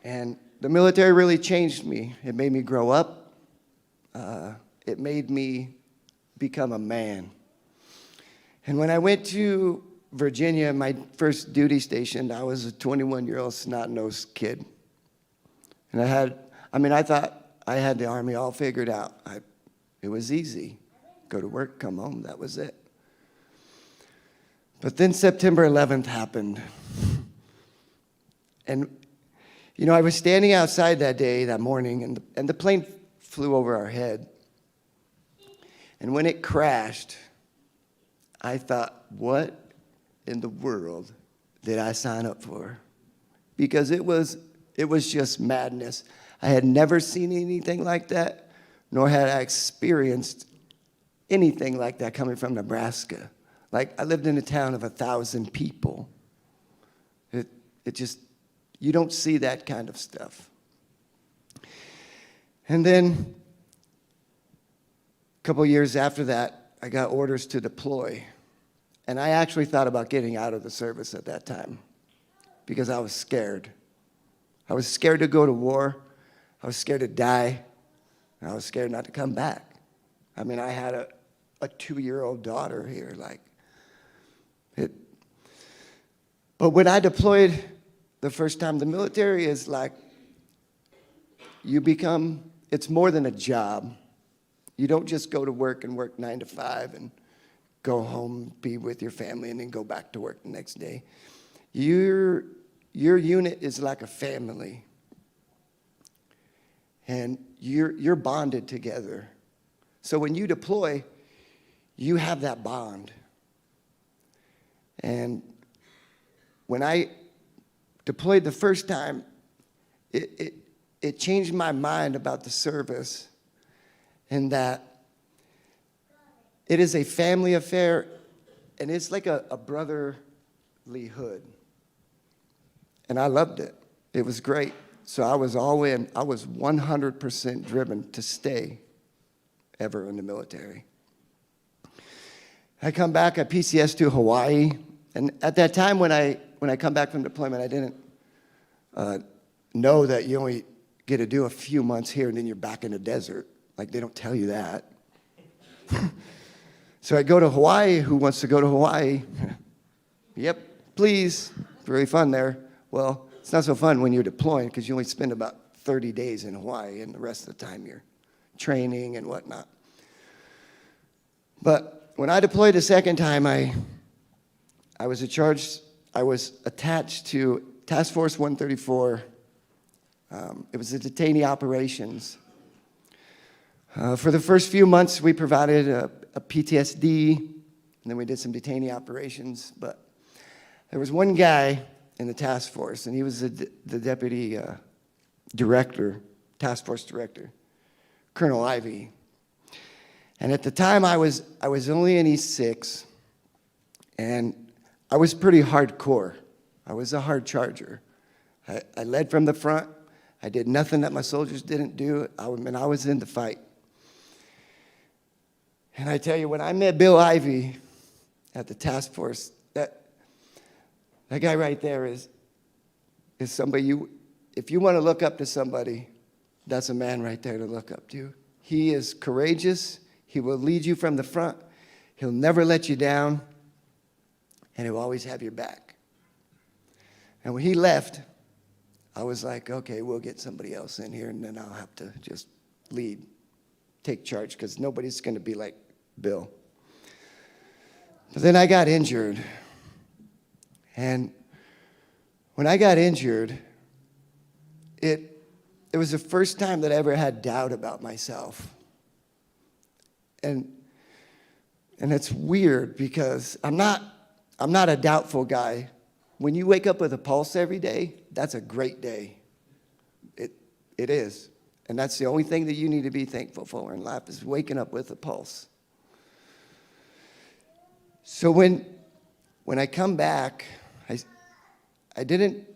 And the military really changed me. It made me grow up. It made me become a man. And when I went to Virginia, my first duty station, I was a 21-year-old snot-nosed kid. And I thought I had the Army all figured out. It was easy. Go to work, come home, that was it. But then September 11th happened. And, you know, I was standing outside that morning, and the plane flew over our head. And when it crashed, I thought, what in the world did I sign up for? Because it was It was just madness. I had never seen anything like that, nor had I experienced anything like that coming from Nebraska. Like, I lived in a town of 1,000 people. It just, you don't see that kind of stuff. And then, a couple years after that, I got orders to deploy. And I actually thought about getting out of the service at that time because I was scared. I was scared to go to war. I was scared to die. And I was scared not to come back. I mean, I had a 2-year-old daughter here, like, it. But when I deployed the first time, the military is like, it's more than a job. You don't just go to work and work 9 to 5 and go home, be with your family, and then go back to work the next day. Your unit is like a family. And you're bonded together. So when you deploy, you have that bond. And when I deployed the first time, it changed my mind about the service, in that it is a family affair, and it's like a brotherlyhood. And I loved it. It was great. So I was all in. I was 100% driven to stay ever in the military. I come back, I PCS to Hawaii, and at that time when I come back from deployment, I didn't know that you only get to do a few months here and then you're back in the desert. Like, they don't tell you that. So I go to Hawaii. Who wants to go to Hawaii? Yep, please. It's really fun there. Well, it's not so fun when you're deploying because you only spend about 30 days in Hawaii, and the rest of the time you're training and whatnot. But when I deployed the second time, I was attached to Task Force 134. It was the detainee operations. For the first few months, we provided a PTSD, and then we did some detainee operations. But there was one guy in the task force, and he was the deputy director, task force director, Colonel Ivy. And at the time, I was only in E6, and I was pretty hardcore. I was a hard charger. I led from the front. I did nothing that my soldiers didn't do. I was in the fight. And I tell you, when I met Bill Ivy at the task force, that guy right there is somebody if you want to look up to somebody, that's a man right there to look up to. He is courageous. He will lead you from the front. He'll never let you down, and he'll always have your back. And when he left, I was like, okay, we'll get somebody else in here, and then I'll have to just lead, take charge, because nobody's going to be like Bill. But then I got injured. And when I got injured, it was the first time that I ever had doubt about myself. And it's weird because I'm not a doubtful guy. When you wake up with a pulse every day, that's a great day. It is. And that's the only thing that you need to be thankful for in life, is waking up with a pulse. So when I come back, I didn't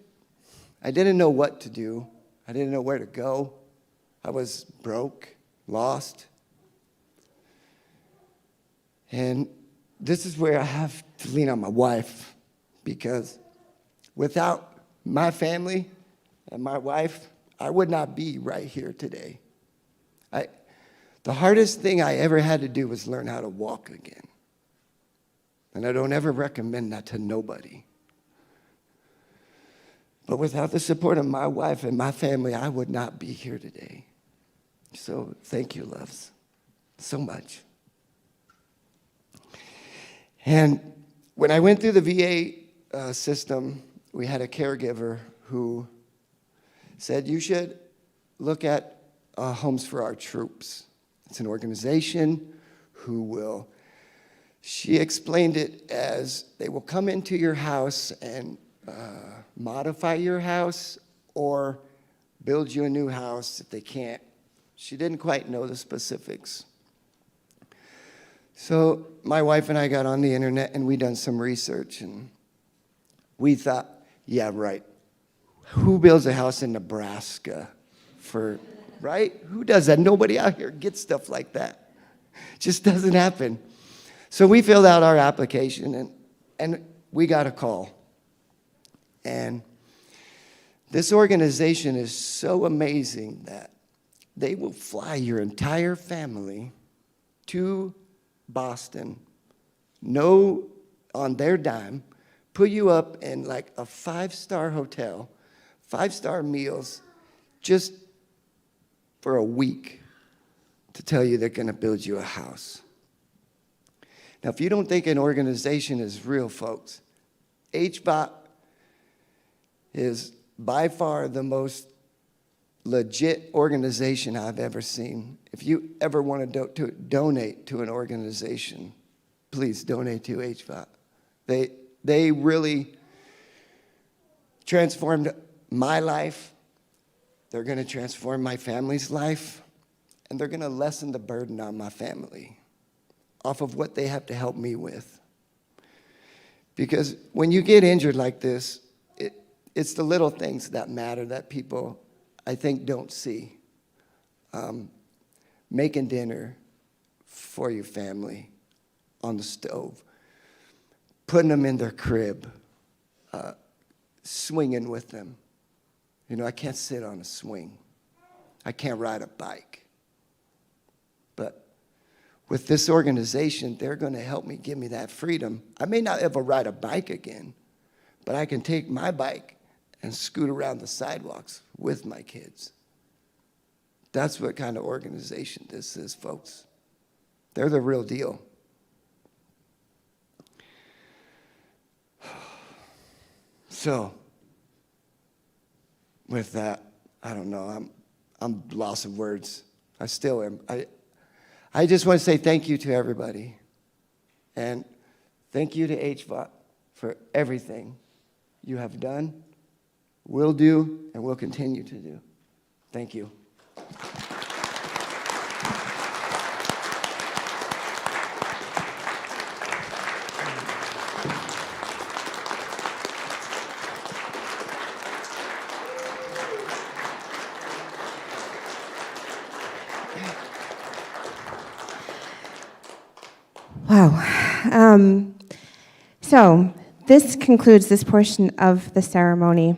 know what to do. I didn't know where to go. I was broke, lost. And this is where I have to lean on my wife, because without my family and my wife, I would not be right here today. The hardest thing I ever had to do was learn how to walk again. And I don't ever recommend that to nobody. But without the support of my wife and my family, I would not be here today. So thank you, loves, so much. And when I went through the VA system, we had a caregiver who said, you should look at Homes for Our Troops. It's an organization who will, she explained it as, they will come into your house and modify your house or build you a new house if they can't. She didn't quite know the specifics. So my wife and I got on the internet and we done some research, and we thought, yeah, right. Who builds a house in Nebraska right? Who does that? Nobody out here gets stuff like that. Just doesn't happen. So we filled out our application, and we got a call. And this organization is so amazing that they will fly your entire family to Boston, on their dime, put you up in like a 5-star hotel, 5-star meals, just for a week to tell you they're going to build you a house. Now, if you don't think an organization is real, folks, HBOT is by far the most legit organization I've ever seen. If you ever want to donate to an organization, please donate to HBOT. They really transformed my life. They're going to transform my family's life, and they're going to lessen the burden on my family off of what they have to help me with. Because when you get injured like this, it's the little things that matter that people, I think, don't see. Making dinner for your family on the stove, putting them in their crib, swinging with them. You know, I can't sit on a swing. I can't ride a bike. But with this organization, they're going to help me, give me that freedom. I may not ever ride a bike again, but I can take my bike and scoot around the sidewalks with my kids. That's what kind of organization this is, folks. They're the real deal. So, with that, I don't know, I'm lost of words. I still am. I just want to say thank you to everybody. And thank you to HBOT for everything you have done, will do, and will continue to do. Thank you. Wow. So this concludes this portion of the ceremony.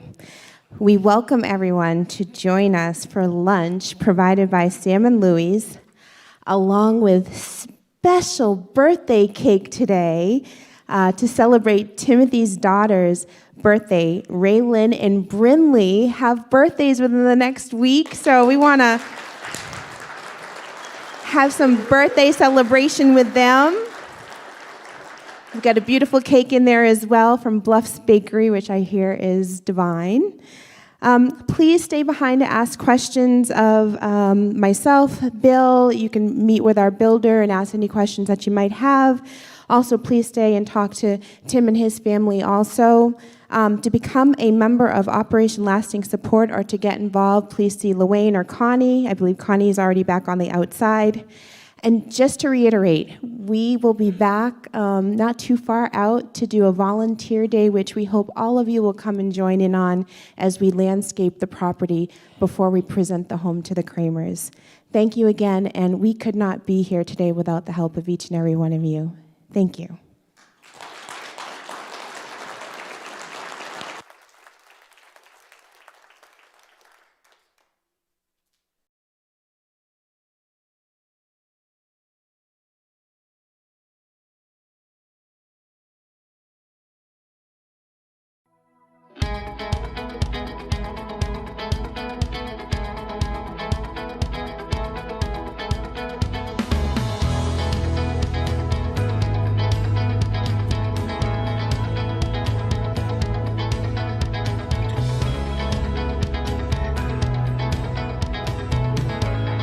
We welcome everyone to join us for lunch provided by Sam and Louie's, along with special birthday cake today to celebrate Timothy's daughter's birthday. Raylyn and Brinley have birthdays within the next week, so we want to have some birthday celebration with them. We've got a beautiful cake in there as well from Bluff's Bakery, which I hear is divine. Please stay behind to ask questions of myself, Bill. You can meet with our builder and ask any questions that you might have. Also, please stay and talk to Tim and his family also. To become a member of Operation Lasting Support or to get involved, please see Luane or Connie. I believe Connie is already back on the outside. And just to reiterate, we will be back not too far out to do a volunteer day, which we hope all of you will come and join in on as we landscape the property before we present the home to the Kramers. Thank you again, and we could not be here today without the help of each and every one of you. Thank you.